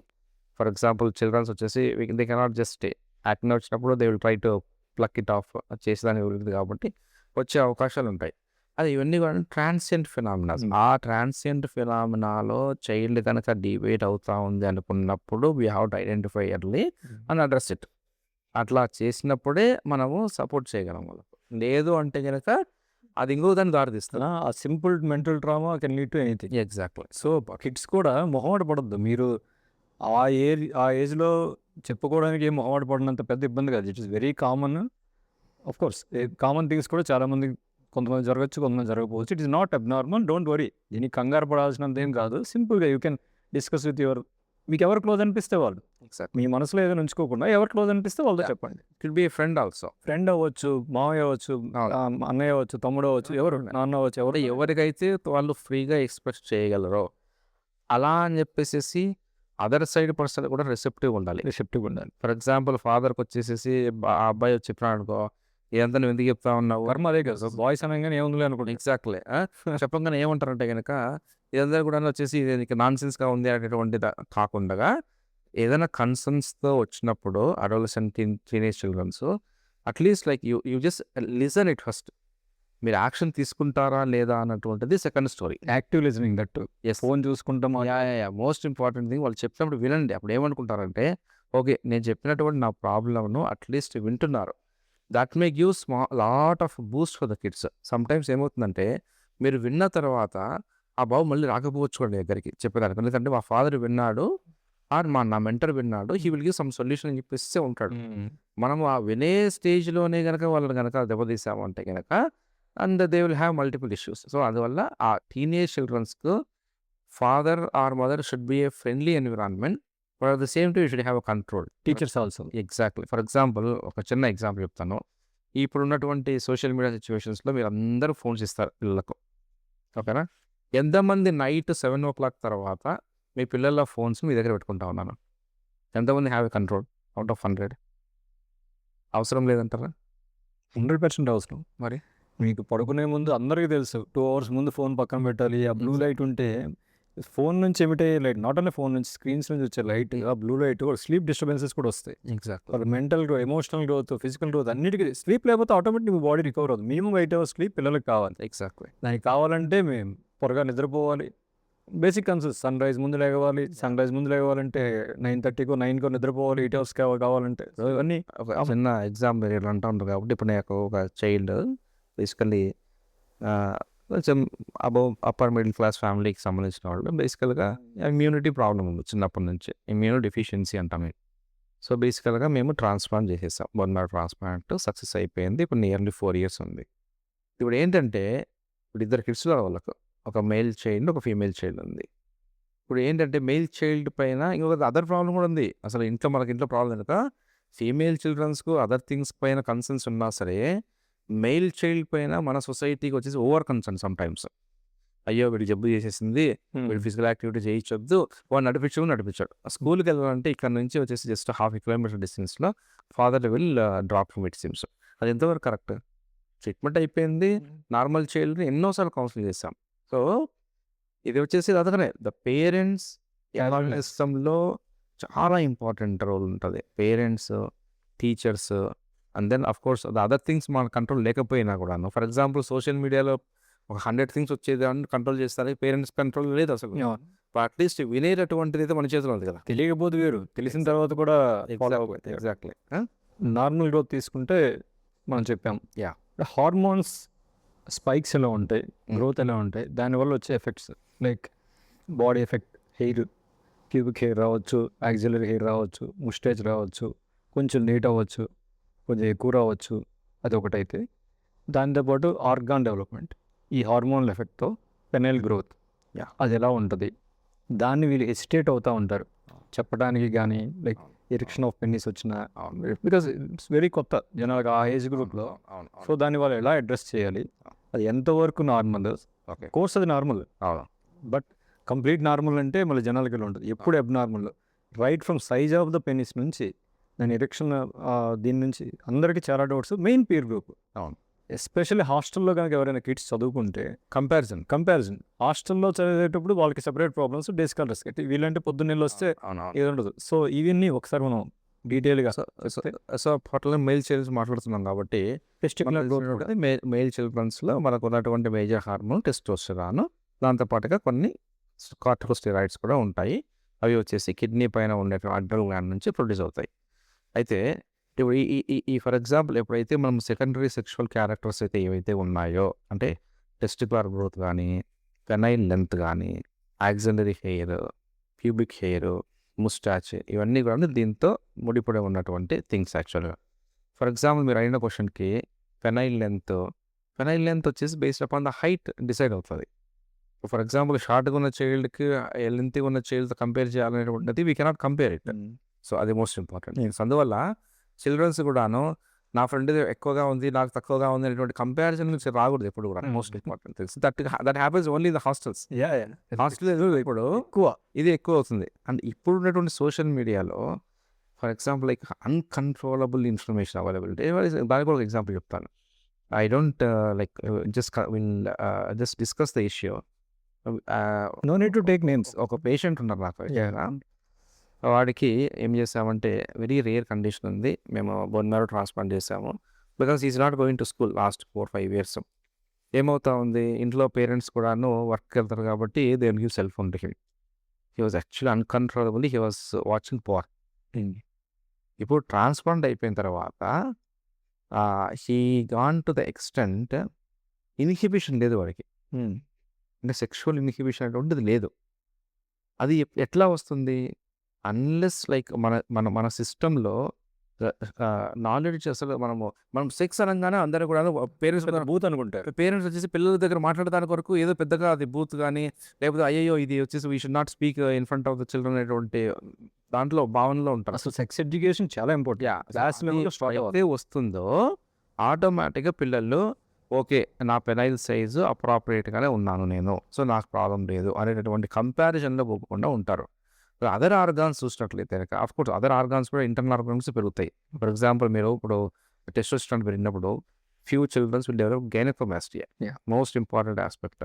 ఫర్ ఎగ్జాంపుల్ చిల్డ్రన్స్ వచ్చేసి దే కెనాట్ జస్ట్ యాక్నే వచ్చినప్పుడు they will try to pluck it of చేసేదానికి ఉంటుంది కాబట్టి వచ్చే అవకాశాలు ఉంటాయి. అది ఇవన్నీ కూడా ట్రాన్సియెంట్ ఫినామినా. ఆ ట్రాన్సియెంట్ ఫినామినాలో చైల్డ్ కనుక డివేట్ అవుతా ఉంది అనుకున్నప్పుడు we have to identify early and address it. అట్లా చేసినప్పుడే మనము సపోర్ట్ చేయగలం వాళ్ళకు. లేదు అంటే కనుక అది ఇంకో దాన్ని దారితీస్తుంది. ఆ simple mental trauma can lead to anything. Exactly. So kids కూడా మొహమాట పడద్దు. మీరు ఆ ఏజ్లో చెప్పుకోవడానికి ఏం మొహమాట పడినంత పెద్ద ఇబ్బంది కాదు. It is very common. Of course common things కూడా చాలామంది, కొంతమంది జరగచ్చు, కొంతమంది జరగకపోవచ్చు. It is not abnormal, don't worry. దీనికి కంగారు పడాల్సినంత ఏం కాదు. సింపుల్గా you can discuss with your మీకు ఎవరు క్లోజ్ అనిపిస్తే వాళ్ళు, ఎగ్జాక్ట్లీ. మీ మనసులో ఏదైనా ఉంచుకోకుండా ఎవరు క్లోజ్ అనిపిస్తే వాళ్ళతో చెప్పండి. It will be A friend also. Friend అవ్వచ్చు, మావయ్య అవ్వచ్చు, అవును. అన్నయ్య అవ్వచ్చు, తమ్ముడు అవ్వచ్చు, ఎవరు నాన్న అవ్వచ్చు, ఎవరు ఎవరికైతే వాళ్ళు ఫ్రీగా ఎక్స్‌ప్రెస్ చేయగలరో, అలా అని చెప్పేసేసి అదర్ సైడ్ పర్సన్ కూడా రిసెప్టివ్‌గా ఉండాలి. రిసెప్టివ్గా ఉండాలి. ఫర్ ఎగ్జాంపుల్ ఫాదర్‌కొచ్చేసేసి ఆ అబ్బాయి వచ్చి చెప్పినాడనుకో, ఇదంతా నువ్వు ఎందుకు చెప్తా ఉన్నావు? కర్మ అదే కదా బాయ్స్ అనగానే ఏముందిలే అనుకుంటా. ఎగ్జాక్ట్లీ. చెప్పంగానే ఏమంటారంటే గనక ఇదంతా కూడా వచ్చేసి ఇది నీకు నాన్‌సెన్స్‌గా ఉంది అనేటువంటిది కాకుండగా, ఏదైనా కన్సర్న్స్‌తో వచ్చినప్పుడు adolescent teenage childrens at least like you just listen it first. మీరు యాక్షన్ తీసుకుంటారా లేదా అన్నటువంటిది second story. Active listening that yes. Phone చూసుకుంటాం. మోస్ట్ ఇంపార్టెంట్ థింగ్ వాళ్ళు చెప్పినప్పుడు వినండి. అప్పుడు ఏమనుకుంటారంటే, ఓకే నేను చెప్పినటువంటి నా ప్రాబ్లమ్‌ను అట్‌లీస్ట్ వింటున్నారు. That may give lot of boost for the kids. Sometimes ఏమవుతుందంటే, మీరు విన్న తర్వాత ఆ బాబు మళ్ళీ రాకపోవచ్చు కూడా దగ్గరికి చెప్పేదానికి. ఎందుకంటే మా ఫాదర్ విన్నాడు ఆర్ నా మెంటర్ విన్నాడు. He will give some solution అని చెప్పేసి ఉంటాడు. మనము ఆ వినే స్టేజ్‌లోనే గనక వాళ్ళని గనక దెబ్బతీసాము అంటే గనక and they will have multiple issues. So అందువల్ల ఆ టీనేజ్ చిల్డ్రన్స్‌కు father or mother should be a friendly environment. But at the same time you should have a control. Teachers also. Exactly. For example ఒక చిన్న example చెప్తాను. ఇప్పుడున్నటువంటి social media సిచ్యువేషన్స్‌లో మీరు అందరూ ఫోన్స్ ఇస్తారు పిల్లలకు. ఓకేనా? ఎంతమంది నైట్ 7:00 తర్వాత మీ పిల్లల ఫోన్స్ మీ దగ్గర పెట్టుకుంటా ఉన్నాను? ఎంతమంది have a control out of 100? అవసరం లేదంటారా? 100% అవసరం. మరి మీకు పడుకునే ముందు అందరికీ తెలుసు 2 అవర్స్ ముందు ఫోన్ పక్కన పెట్టాలి. ఆ బ్లూ లైట్ ఉంటే ఫోన్ నుంచి ఎమిటే లైట్, నాట్ ఓన్లీ ఫోన్ నుంచి, స్క్రీన్స్ నుంచి వచ్చే లైట్, ఆ బ్లూ లైట్ స్లీప్ డిస్టర్బెన్సెస్ కూడా వస్తాయి. ఎగ్జాక్ట్లీ. వాళ్ళ mental growth, emotional growth, physical growth అన్నిటికీ స్లీప్ లేకపోతే ఆటోమేటిక్ మీ బాడీ రికవర్ అవుతుంది. మినిమం 8 అవర్స్ స్లీప్ పిల్లలకి కావాలి. ఎగ్జాక్ట్లీ. దానికి కావాలంటే మేము త్వరగా నిద్రపోవాలి. బేసిక్ కన్సెప్ట్ సన్ రైజ్ ముందు లేవాలి. సన్ రైజ్ ముందు లేవాలంటే 9:30కో 9కో నిద్రపోవాలి. 8 అవర్స్ కావాలంటే. సో ఇవన్నీ ఒక చిన్న ఎగ్జాంపుల్ మీరు అంటూ ఉంటారు కాబట్టి ఇప్పుడు నాకు ఒక చైల్డ్ బేసికల్లీ కొంచెం అప్పర్ మిడిల్ క్లాస్ ఫ్యామిలీకి సంబంధించిన వాళ్ళు బేసికల్గా ఇమ్యూనిటీ ప్రాబ్లం ఉంది చిన్నప్పటి నుంచి. ఇమ్యూనో డెఫిషియన్సీ అంటాం మేము. సో బేసికల్గా మేము ట్రాన్స్ప్లాంట్ చేసేసాం. బోన్ మ్యారో ట్రాన్స్ప్లాంట్ సక్సెస్ అయిపోయింది. ఇప్పుడు నియర్లీ 4 years ఉంది. ఇప్పుడు ఏంటంటే ఇప్పుడు ఇద్దరు కిడ్స్ వాళ్ళకు ఒక మేల్ చైల్డ్ ఒక ఫీమేల్ చైల్డ్ ఉంది. ఇప్పుడు ఏంటంటే మెయిల్ చైల్డ్ పైన ఇంకొక అదర్ ప్రాబ్లం కూడా ఉంది. అసలు మనకి ఇంట్లో ప్రాబ్లం కనుక ఫీమేల్ చిల్డ్రన్స్కు అదర్ థింగ్స్ పైన కన్సర్న్స్ ఉన్నా సరే మెయిల్ చైల్డ్ పైన మన సొసైటీకి వచ్చేసి ఓవర్ కన్సర్న్ సమ్టైమ్స్. అయ్యో వీడు జబ్బు చేసేసింది, వీడు ఫిజికల్ యాక్టివిటీ చేయించొద్దు, వాడు నడిపించాడు. స్కూల్కి వెళ్ళాలంటే ఇక్కడ నుంచి వచ్చేసి జస్ట్ 1/2 kilometer డిస్టెన్స్లో father will drop him it seems. అది ఎంతవరకు కరెక్ట్? ట్రీట్మెంట్ అయిపోయింది. నార్మల్ చైల్డ్ని ఎన్నోసార్లు కౌన్సిలింగ్ చేస్తాం. సో ఇది వచ్చేసి అదనే ద పేరెంట్స్ సిస్టంలో చాలా ఇంపార్టెంట్ రోల్ ఉంటుంది. Parents, teachers and then of course the other things మన కంట్రోల్ లేకపోయినా కూడాను. ఫర్ ఎగ్జాంపుల్ సోషల్ మీడియాలో ఒక 100 things వచ్చేది కంట్రోల్ చేస్తారు. పేరెంట్స్ కంట్రోల్ లేదు అసలు. అట్లీస్ట్ వినేటటువంటిది అయితే మన చేతిలో ఉంది కదా. తెలియకపోతే వేరు, తెలిసిన తర్వాత కూడా ఎగ్జాక్ట్లీ. నార్మల్ గ్రోత్ తీసుకుంటే మనం చెప్పాం. హార్మోన్స్ స్పైక్స్ ఎలా ఉంటాయి, గ్రోత్ ఎలా ఉంటాయి, దానివల్ల వచ్చే effects like body effect, hair, cubic hair రావచ్చు, యాక్సిలరీ హెయిర్ రావచ్చు, ముస్టేజ్ రావచ్చు, కొంచెం లేట్ అవ్వచ్చు, కొంచెం ఎక్కువ రావచ్చు. అది ఒకటైతే దాంతోపాటు ఆర్గాన్ డెవలప్మెంట్, ఈ హార్మోనల్ ఎఫెక్ట్తో పెనైల్ గ్రోత్ అది ఎలా ఉంటుంది, దాన్ని వీళ్ళు హెసిటేట్ అవుతూ ఉంటారు చెప్పడానికి. కానీ లైక్ ఎరిక్షన్ ఆఫ్ పెన్నిస్ వచ్చిన, బికాస్ ఇట్స్ వెరీ కొత్త జనాలకు ఆ ఏజ్ గ్రూప్లో. సో దాన్ని వాళ్ళు ఎలా అడ్రస్ చేయాలి, అది ఎంతవరకు నార్మల్, కోర్స్ అది నార్మల్ బట్ కంప్లీట్ నార్మల్ అంటే మళ్ళీ జనాలకి ఎలా ఉంటుంది, ఎప్పుడు abnormal, right from size of the పెన్నిస్ నుంచి దాని ఎరిక్షన్, దీని నుంచి అందరికీ చాలా doubts. Main peer group, especially హాస్టల్లో కనుక ఎవరైనా కిడ్స్ చదువుకుంటే కంపారిజన్ హాస్టల్లో చదివేటప్పుడు వాళ్ళకి సెపరేట్ ప్రాబ్లమ్స్, డే స్కాలర్స్ వీళ్ళంటే పొద్దున్నెళ్ళు వస్తే ఏది ఉండదు. సో ఇవన్నీ ఒకసారి మనం డీటెయిల్గా సో పర్టికులర్ మెయిల్ చైల్డ్స్ మాట్లాడుతున్నాం కాబట్టి మెయిల్ చిల్డ్రన్స్లో మనకు ఉన్నటువంటి మేజర్ హార్మోన్ టెస్టోస్టెరాన్, దాంతోపాటుగా కొన్ని కార్టికోస్టెరాయిడ్స్ కూడా ఉంటాయి. అవి వచ్చేసి కిడ్నీ పైన ఉండే అడ్రల్ గ్లాండ్ నుంచి ప్రొడ్యూస్ అవుతాయి. అయితే ఇప్పుడు ఈ ఫర్ ఎగ్జాంపుల్ ఎప్పుడైతే మనం సెకండరీ సెక్షువల్ క్యారెక్టర్స్ అయితే ఏవైతే ఉన్నాయో, అంటే టెస్టిక్యులర్ గ్రోత్ కానీ, పెనైల్ లెంత్ కానీ, axillary hair, pubic hair, moustache, ఇవన్నీ కూడా దీంతో ముడిపడి ఉన్నటువంటి థింగ్స్ యాక్చువల్గా. ఫర్ ఎగ్జాంపుల్ మీరు అయిన క్వశ్చన్కి పెనైల్ లెంత్ వచ్చేసి based upon the height decide అవుతుంది. ఫర్ ఎగ్జాంపుల్ షార్ట్గా ఉన్న చైల్డ్కి లెంత్గా ఉన్న చైల్డ్తో కంపేర్ చేయాలనేటువంటిది we cannot compare it. So అది మోస్ట్ ఇంపార్టెంట్. సో అందువల్ల చిల్డ్రన్స్ కూడాను నా ఫ్రెండ్ ఎక్కువగా ఉంది నాకు తక్కువగా ఉంది అనేటువంటి కంపారిజన్ నుంచి రాకూడదు ఎప్పుడు కూడా. Most important things that happens only in the hostels. Hostel ఇప్పుడు ఎక్కువ ఇది ఎక్కువ అవుతుంది. అండ్ ఇప్పుడు ఉన్నటువంటి సోషల్ మీడియాలో for example like uncontrollable information availability, దానికి కూడా ఒక ఎగ్జాంపుల్ చెప్తాను. I don't like just discuss the issue. No need to take names. ఒక పేషెంట్ ఉన్నారు నాకు. వాడికి ఏం చేసామంటే వెరీ రేర్ కండిషన్ ఉంది, మేము బోన్ మ్యారో ట్రాన్స్ప్లాంట్ చేసాము. Because is not going to school last 4-5 years. ఏమవుతా ఉంది, ఇంట్లో పేరెంట్స్ కూడాను వర్క్ వెళ్తారు కాబట్టి they will give cell phone to him. He was actually uncontrollably he was watching porn. ఇప్పుడు ట్రాన్స్ప్లాంట్ అయిపోయిన తర్వాత he gone to the extent inhibition లేదు వాడికి. అంటే సెక్షువల్ ఇన్హిబిషన్ అనేటువంటిది లేదు. అది ఎట్లా వస్తుంది, అన్లెస్ లైక్ మన సిస్టంలో నాలెడ్జ్ అసలు మనం సెక్స్ అనగానే అందరూ కూడా పేరెంట్స్ బూత్ అనుకుంటారు. పేరెంట్స్ వచ్చేసి పిల్లల దగ్గర మాట్లాడడానికి వరకు ఏదో పెద్దగా అది బూత్ కానీ లేకపోతే అయ్యో ఇది వచ్చేసి we should not speak in front of the children అనేటువంటి దాంట్లో భావనలో ఉంటారు. అసలు సెక్స్ ఎడ్యుకేషన్ చాలా ఇంపార్టెంట్. ఏదైతే వస్తుందో ఆటోమేటిక్గా పిల్లలు ఓకే నా పెనైల్ సైజు అప్రాపరియేట్గానే ఉన్నాను నేను, సో నాకు ప్రాబ్లం లేదు అనేటటువంటి కంపారిజన్లో పోకుండా ఉంటారు. అదర్ ఆర్గాన్స్ చూసినట్లయితే కనుక అఫ్కోర్స్ అదర్ ఆర్గాన్స్ కూడా ఇంటర్నల్ ఆర్గాన్స్ పెరుగుతాయి. ఫర్ ఎగ్జాంపుల్ మీరు ఇప్పుడు టెస్టోస్టెరాన్ పెరిగినప్పుడు few childrens will develop gynaecomastia, most important aspect.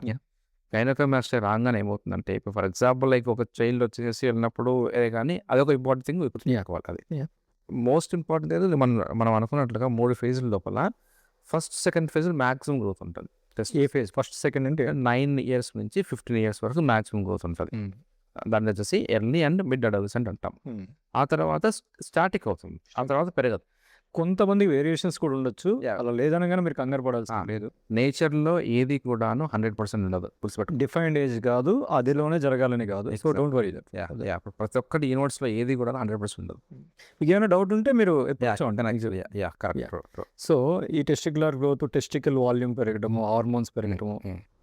Gynaecomastia రాగానే ఏమవుతుందంటే ఇప్పుడు ఫర్ ఎగ్జాంపుల్ లైక్ ఒక చైల్డ్ వచ్చేసి వెళ్ళినప్పుడు కానీ అదొక ఇంపార్టెంట్ థింగ్ గుర్తుపెట్టుకోవాలి. అది మోస్ట్ ఇంపార్టెంట్ ఏదో మనం అనుకున్నట్లుగా 3 phases లోపల first second phase maximum growth ఉంటుంది. ఏ ఫేజ్? ఫస్ట్ సెకండ్ అంటే 9 years నుంచి 15 years వరకు మ్యాక్సిమం గ్రోత్ ఉంటుంది. దాన్ని వచ్చేసి ఎర్లీ అండ్ మిడ్ అడల్సెంట్ అంటాం. ఆ తర్వాత స్టాటిక్ అవుతుంది, ఆ తర్వాత పెరగదు. కొంతమంది వేరియేషన్స్ కూడా ఉండొచ్చు, అలా లేదనగానే మీరు కంగారు పడాల్సి లేదు. నేచర్లో ఏది కూడాను 100% ఉండదు. డిఫైన్డ్ ఏజ్ కాదు, అదిలోనే జరగాలని కాదు. So don't worry. ప్రతి ఒక్కటి యూనివర్స్లో ఏది కూడా 100% ఉండదు. మీకు ఏమైనా డౌట్ ఉంటే మీరు సో ఈ టెస్టిక్యులర్ గ్రోత్, టెస్టికల్ వాల్యూమ్ పెరగడము, హార్మోన్స్ పెరగడము,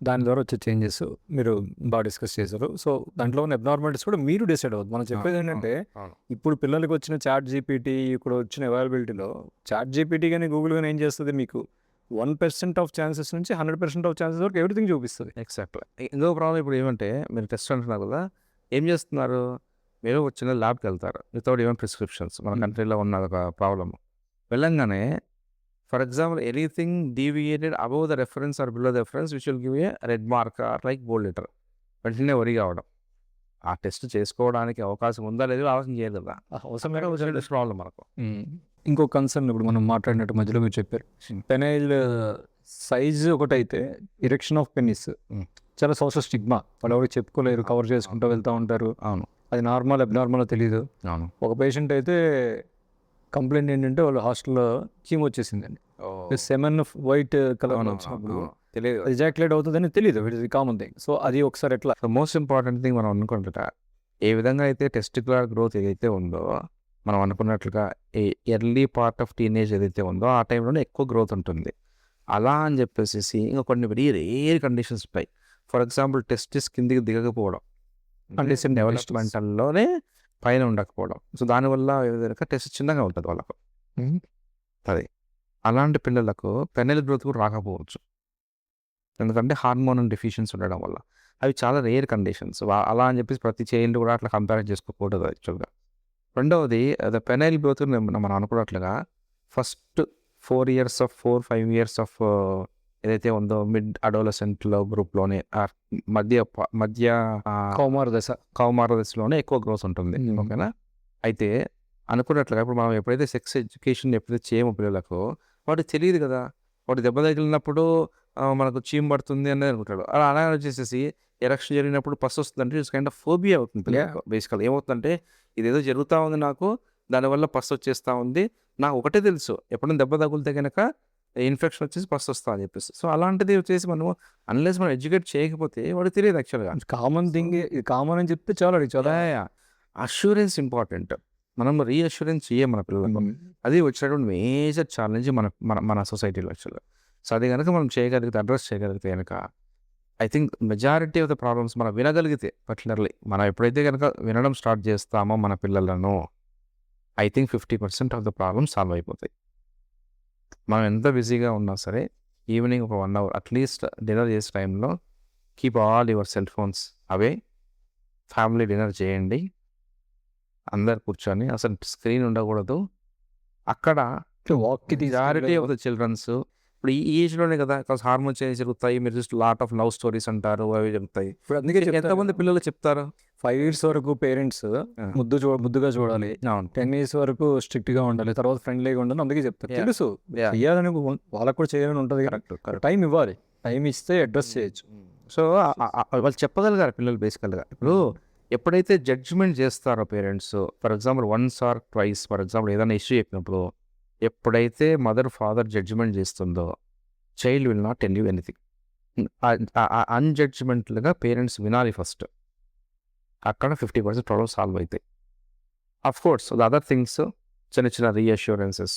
దాని ద్వారా వచ్చే చేంజెస్ మీరు బాగా డిస్కస్ చేశారు. సో దాంట్లో ఉన్న అబ్నార్మాలిటీస్ కూడా మీరు డిసైడ్ అవ్వదు. మనం చెప్పేది ఏంటంటే ఇప్పుడు పిల్లలకి వచ్చిన చాట్ జీపీటీ, ఇప్పుడు వచ్చిన అవైలబిలిటీలో చాట్ జీపీటీ కానీ గూగుల్ కానీ ఏం చేస్తుంది, మీకు 1% ఆఫ్ ఛాన్సెస్ నుంచి 100% ఆఫ్ ఛాన్సెస్ వరకు ఎవ్రీథింగ్ చూపిస్తుంది. ఎగ్జాక్ట్లీ. ఇంకో ప్రాబ్లం ఇప్పుడు ఏమంటే మీరు టెస్ట్ అంటున్నారు కదా, ఏం చేస్తున్నారు, మీరు ఒక చిన్న ల్యాబ్కి వెళ్తారు వితౌట్ ఈవెన్ ప్రిస్క్రిప్షన్స్. మన కంట్రీలో ఉన్న ఒక ప్రాబ్లమ్. వెళ్ళంగానే for example anything deviated above the reference or below the reference which will give a red mark or like bold letter. వెంటనే వరి కావడం, ఆ టెస్ట్ చేసుకోవడానికి అవకాశం ఉందా లేదు ఆలోచన చేయదు కదా, అవసరం ప్రాబ్లం మనకు. ఇంకో కన్సర్న్ ఇప్పుడు మనం మాట్లాడినట్టు మధ్యలో మీరు చెప్పారు, పెనైల్ సైజ్ ఒకటైతే ఇరెక్షన్ ఆఫ్ పెనిస్ చాలా సోషల్ స్టిగ్మా. వాళ్ళు ఎవరికి చెప్పుకోలేరు, కవర్ చేసుకుంటూ వెళ్తూ ఉంటారు. అవును, అది నార్మల్ అబ్నార్మల్ తెలియదు. అవును. ఒక పేషెంట్ అయితే కంప్లైంట్ ఏంటంటే వాళ్ళు హాస్టల్లో చీమ్ వచ్చేసిందండి, సెమెన్ వైట్ కలర్ వచ్చినప్పుడు తెలియదు, ఎజాక్యులేట్ అవుతుందని తెలియదు. It is common thing. So అది ఒకసారి ఎట్లా మోస్ట్ ఇంపార్టెంట్ థింగ్ మనం అనుకుంటా, ఏ విధంగా అయితే టెస్టిక్యులర్ గ్రోత్ ఏదైతే ఉందో మనం అనుకున్నట్లుగా ఎర్లీ పార్ట్ ఆఫ్ టీనేజ్ ఏదైతే ఉందో ఆ టైంలోనే ఎక్కువ గ్రోత్ ఉంటుంది. అలా అని చెప్పేసి ఇంకా కొన్ని వెరీ రేర్ కండిషన్స్ ఉంటాయి. ఫర్ ఎగ్జాంపుల్ టెస్టిస్ కిందికి దిగకపోవడం, కండిషన్ డెవలప్మెంట్లోనే పైన ఉండకపోవడం. సో దానివల్ల ఏదైనా టెస్ట్ చిన్నగా ఉంటుంది వాళ్ళకు. అది అలాంటి పిల్లలకు పెనైల్ గ్రోత్ కూడా రాకపోవచ్చు, ఎందుకంటే హార్మోనల్ డెఫిషియన్సీ ఉండడం వల్ల. అవి చాలా రేర్ కండిషన్స్. అలా అని చెప్పేసి ప్రతి చైల్డ్ కూడా అట్లా కంపేర్ చేసుకోకూడదు యాక్చువల్గా. రెండవది ద పెనైల్ గ్రోత్ మనం అనుకున్నట్లుగా ఫస్ట్ 4-5 years ఆఫ్ ఏదైతే ఉందో మిడ్ అడోలసెంట్లో గ్రూప్లోనే మధ్య కౌమార దశలోనే ఎక్కువ గ్రోత్ ఉంటుంది. ఓకేనా? అయితే అనుకున్నట్లుగా ఇప్పుడు మనం ఎప్పుడైతే సెక్స్ ఎడ్యుకేషన్ ఎప్పుడైతే చేయమో పిల్లలకు, వాడికి తెలియదు కదా, వాడు దెబ్బ తగిలినప్పుడు మనకు చీమ్ పడుతుంది అనేది అనుకుంటాడు. అలా వచ్చేసేసి ఎరక్షన్ జరిగినప్పుడు పస్ వస్తుందంటే ఇట్స్ కైండ్ ఆఫ్ ఫోబియా అవుతుంది పిల్లలకు. బేసికల్ ఏమవుతుందంటే ఇదేదో జరుగుతూ ఉంది నాకు, దానివల్ల పస్ వచ్చేస్తూ ఉంది, నాకు ఒకటే తెలుసు ఎప్పుడైనా దెబ్బ తగిలితే కనుక ఇన్ఫెక్షన్ వచ్చేసి పస్ వస్తా అని చెప్పేసి. సో అలాంటిది వచ్చేసి మనం అన్లెస్ మనం ఎడ్యుకేట్ చేయకపోతే వాడికి తెలియదు యాక్చువల్గా. కామన్ థింగ్, ఇది కామన్ అని చెప్తే చాలా చాలా అష్యూరెన్స్ ఇంపార్టెంట్. మనం రీఅష్యూరెన్స్ చేయం మన పిల్లలకు. అది వచ్చినటువంటి మేజర్ ఛాలెంజ్ మన మన మన సొసైటీలో యాక్చువల్గా. సో అది కనుక మనం చేయగలిగితే, అడ్రస్ చేయగలిగితే కనుక I think majority of the problems మనం వినగలిగితే పర్టికులర్లీ మనం ఎప్పుడైతే కనుక వినడం స్టార్ట్ చేస్తామో మన పిల్లలను, I think 50% of the problem solve అయిపోతాయి. మనం ఎంత బిజీగా ఉన్నా సరే ఈవినింగ్ ఒక 1 అవర్ అట్లీస్ట్ డిన్నర్ చేసే టైంలో keep all your cell phones away, family dinner చేయండి, అందరు కూర్చొని, అసలు స్క్రీన్ ఉండకూడదు. అక్కడ వాక్కి మెజారిటీ ఆఫ్ ద చిల్డ్రన్స్ ఇప్పుడు ఈ ఏజ్లోనే కదా హార్మోన్ చేంజ్ జరుగుతాయి. మీరు just lot of love stories అంటారు, అవి జరుగుతాయి. ఇప్పుడు అందుకే ఎంతమంది పిల్లలు చెప్తారు 5 years వరకు పేరెంట్స్ ముద్దుగా చూడాలి, 10 years వరకు స్ట్రిక్ట్ గా ఉండాలి, తర్వాత ఫ్రెండ్లీగా ఉండాలి, అందుకే చెప్తారు. తెలుసు చేయాలని వాళ్ళకు కూడా చేయాలని ఉంటుంది, టైం ఇవ్వాలి, టైం ఇస్తే అడ్రస్ చేయొచ్చు. సో వాళ్ళు చెప్పగలిగారు పిల్లలు బేసికల్గా. ఇప్పుడు ఎప్పుడైతే జడ్జిమెంట్ చేస్తారో parents, for example 1 or 2 for example ఏదైనా ఇష్యూ చెప్పినప్పుడు ఎప్పుడైతే మదర్ ఫాదర్ జడ్జిమెంట్ చేస్తుందో child will not tell you anything. అన్జడ్జిమెంటల్గా పేరెంట్స్ వినాలి ఫస్ట్. అక్కడ 50% ప్రాబ్లమ్ సాల్వ్ అవుతాయి. Of course the other things చిన్న చిన్న రీఅష్యూరెన్సెస్,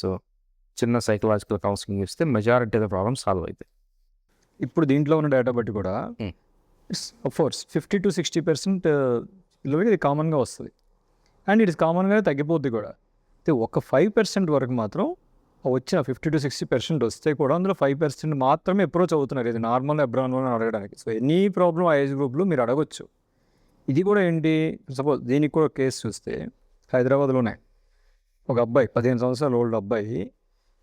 చిన్న సైకలాజికల్ కౌన్సిలింగ్ ఇస్తే majority of the problem solve అవుతాయి. ఇప్పుడు దీంట్లో ఉన్న డేటా బట్టి కూడా కోర్స్ 50 to 60% పిల్లలకి ఇది కామన్గా వస్తుంది, అండ్ ఇట్ ఇస్ కామన్గా తగ్గిపోద్ది కూడా. అయితే ఒక 5% వరకు మాత్రం వచ్చిన 50 to 60% వస్తే కూడా అందులో 5% మాత్రమే అప్రోచ్ అవుతున్నారు ఇది నార్మల్ అబ్రాన్మల్ అడగడానికి. సో ఎనీ ప్రాబ్లం ఆ ఏజ్ గ్రూప్లో మీరు అడగొచ్చు. ఇది కూడా ఏంటి, సపోజ్ దీనికి కూడా కేసు చూస్తే హైదరాబాద్లోనే ఒక అబ్బాయి 15 సంవత్సరాల ఓల్డ్ అబ్బాయి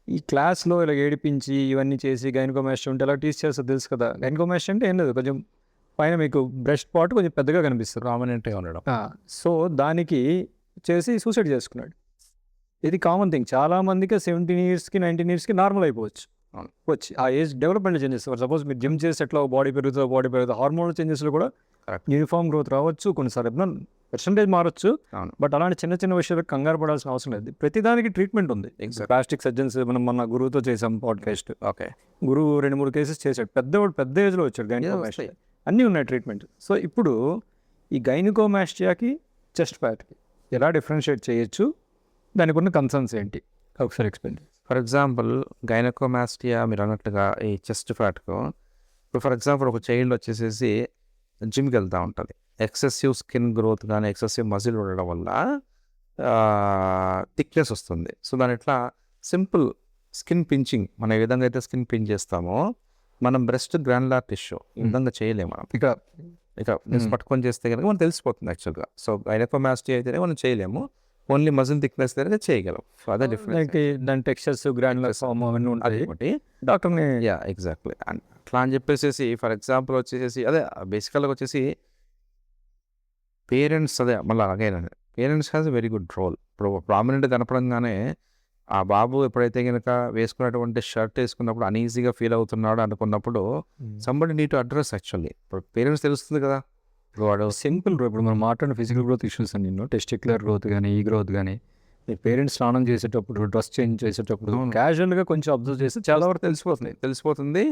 ఈ క్లాస్లో ఇలా ఏడిపించి ఇవన్నీ చేసి గైనకోమాస్టియా ఉంటే ఎలా టీచ్ చేస్తారు తెలుసు కదా. గైనకోమాస్టియా అంటే ఏం లేదు, కొంచెం పైన మీకు బ్రెస్ట్ పార్ట్ కొంచెం పెద్దగా కనిపిస్తుంది, ప్రామినెంట్గా ఉండడం. సో దానికి చేసి సూసైడ్ చేసుకున్నాడు. ఇది కామన్ థింగ్, చాలామందికి 17 yearsకి 19 yearsకి నార్మల్ అయిపోవచ్చు. వచ్చి ఆ ఏజ్ డెవలప్మెంట్ చేంజెస్, సపోజ్ మీరు జిమ్ చేసి ఎట్లా బాడీ పెరుగుతుంది, హార్మోనల్ చేంజెస్లో కూడా యూనిఫామ్ గ్రోత్ రావచ్చు, కొన్నిసార్లు పర్సంటేజ్ మారచ్చు. బట్ అలాంటి చిన్న చిన్న విషయాలకు కంగారు పడాల్సిన అవసరం లేదు. ప్రతిదానికి ట్రీట్మెంట్ ఉంది. ప్లాస్టిక్ సర్జన్స్ మనం మన గురువుతో చేసాం పాడ్కాస్ట్. ఓకే, గురువు 2-3 కేసెస్ చేశాడు, పెద్ద ఏజ్లో వచ్చాడు. గైనకోమాస్టియా అన్నీ ఉన్నాయి ట్రీట్మెంట్. సో ఇప్పుడు ఈ గైనకోమాస్టియాకి చెస్ట్ ఫ్యాట్కి ఎలా డిఫరెన్షియేట్ చేయొచ్చు, దానికి ఉన్న కన్సర్న్స్ ఏంటి ఒకసారి ఎక్స్ప్లెయిన్. ఫర్ ఎగ్జాంపుల్ గైనకోమాస్టియా మీరు అన్నట్టుగా ఈ చెస్ట్ ఫ్యాట్కు, ఇప్పుడు ఫర్ ఎగ్జాంపుల్ ఒక చైల్డ్ వచ్చేసేసి జిమ్కి వెళ్తూ ఉంటుంది, ఎక్సెసివ్ స్కిన్ గ్రోత్ కానీ ఎక్సెసివ్ మజిల్ ఉండడం వల్ల థిక్నెస్ వస్తుంది. సో దాని ఎట్లా సింపుల్ స్కిన్ పించింగ్, మనం ఏ విధంగా అయితే స్కిన్ పించ్ చేస్తామో మనం బ్రెస్ట్ గ్రాన్యులార్ టిష్యూ ఈ విధంగా చేయలేము. మనం ఇక పట్టుకొని చేస్తే కనుక మనం తెలిసిపోతుంది యాక్చువల్గా. సో గైనకోమాస్టియా అయితేనే మనం చేయలేము, ఓన్లీ మజిల్ థిక్నెస్ దగ్గర చేయగలం. సో అదే డిఫరెన్స్. దాని టెక్స్చర్స్ గ్రాన్యులర్ ఫామ్ అవన్నీ ఉంటాయి ఒకటి డాక్టర్ని. ఎగ్జాక్ట్లీ అట్లా అని చెప్పేసి ఫర్ ఎగ్జాంపుల్ వచ్చేసి అదే బేసికల్గా వచ్చేసి పేరెంట్స్, అదే మళ్ళీ అలాగే parents has a very good role. ఇప్పుడు ప్రామినెంట్ కనపడంగానే ఆ బాబు ఎప్పుడైతే కనుక వేసుకున్నటువంటి షర్ట్ వేసుకున్నప్పుడు అనీజీగా ఫీల్ అవుతున్నాడు అనుకున్నప్పుడు somebody need to address. Actually ఇప్పుడు పేరెంట్స్ తెలుస్తుంది కదా, వాడు సింపుల్. ఇప్పుడు మనం మాట్లాడిన ఫిజికల్ గ్రోత్ ఇష్యూస్ అని టెస్టిక్యులర్ గ్రోత్ కానీ ఈ గ్రోత్ కానీ మీ పేరెంట్స్ స్నానం చేసేటప్పుడు డ్రెస్ చేంజ్ చేసేటప్పుడు క్యాజువల్గా కొంచెం అబ్జర్వ్ చేస్తే చాలా వరకు తెలిసిపోతుంది.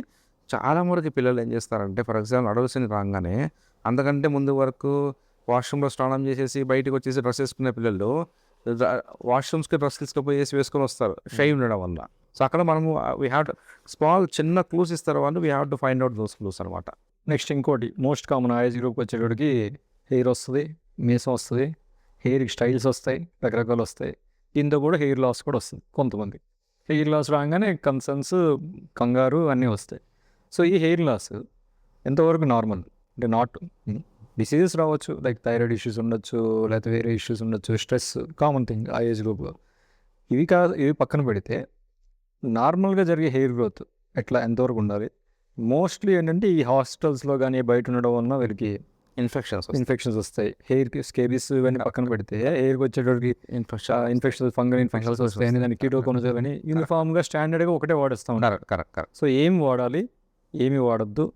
చాలా వరకు పిల్లలు ఏం చేస్తారంటే ఫర్ ఎగ్జాంపుల్ అడవలసిన రాగానే అంతకంటే ముందు వరకు వాష్రూమ్లో స్నానం చేసేసి బయటకు వచ్చేసి డ్రెస్ వేసుకునే పిల్లలు వాష్రూమ్స్కి డ్రెస్ తీసుకుపోయేసి వేసుకొని వస్తారు షై ఉండడం వల్ల. సో అక్కడ మనము వీ హ్యావ్ స్మాల్ చిన్న క్లూస్ ఇస్తారు వాళ్ళు, we have to find out those clues అనమాట. నెక్స్ట్ ఇంకోటి మోస్ట్ కామన్ ఏజ్ గ్రూప్కి వచ్చేటోడికి హెయిర్ వస్తుంది, మీసం వస్తుంది, హెయిర్కి స్టైల్స్ వస్తాయి, రకరకాలు వస్తాయి. దీంతో కూడా హెయిర్ లాస్ కూడా వస్తుంది. కొంతమంది హెయిర్ లాస్ రాగానే కన్సర్న్స్, కంగారు అన్నీ వస్తాయి. సో ఈ హెయిర్ లాస్ ఎంతవరకు నార్మల్ అంటే నాట్ డిసీజెస్ రావచ్చు, లైక్ థైరాయిడ్ ఇష్యూస్ ఉండొచ్చు, లేకపోతే వేరే ఇష్యూస్ ఉండొచ్చు, స్ట్రెస్ కామన్ థింగ్ ఆ ఏజ్ గ్రూప్లో. ఇవి పక్కన పెడితే నార్మల్గా జరిగే హెయిర్ గ్రోత్ ఎట్లా ఎంతవరకు ఉండాలి? మోస్ట్లీ ఏంటంటే ఈ హాస్పిటల్స్లో కానీ బయట ఉండడం వలన వీళ్ళకి ఇన్ఫెక్షన్స్ వస్తాయి. హెయిర్కి స్కేబీస్ ఇవన్నీ పక్కన పెడితే హెయిర్కి వచ్చేటోడికి ఇన్ఫెక్షన్స్, ఫంగల్ ఇన్ఫెక్షన్స్ వస్తాయి అని దాన్ని కీటోకోనజోల్ అని యూనిఫామ్గా స్టాండర్డ్గా ఒకటే వాడేస్తూ ఉంటారు. కరెక్ట్. సో ఏం వాడాలి, ఏమి వాడద్దు,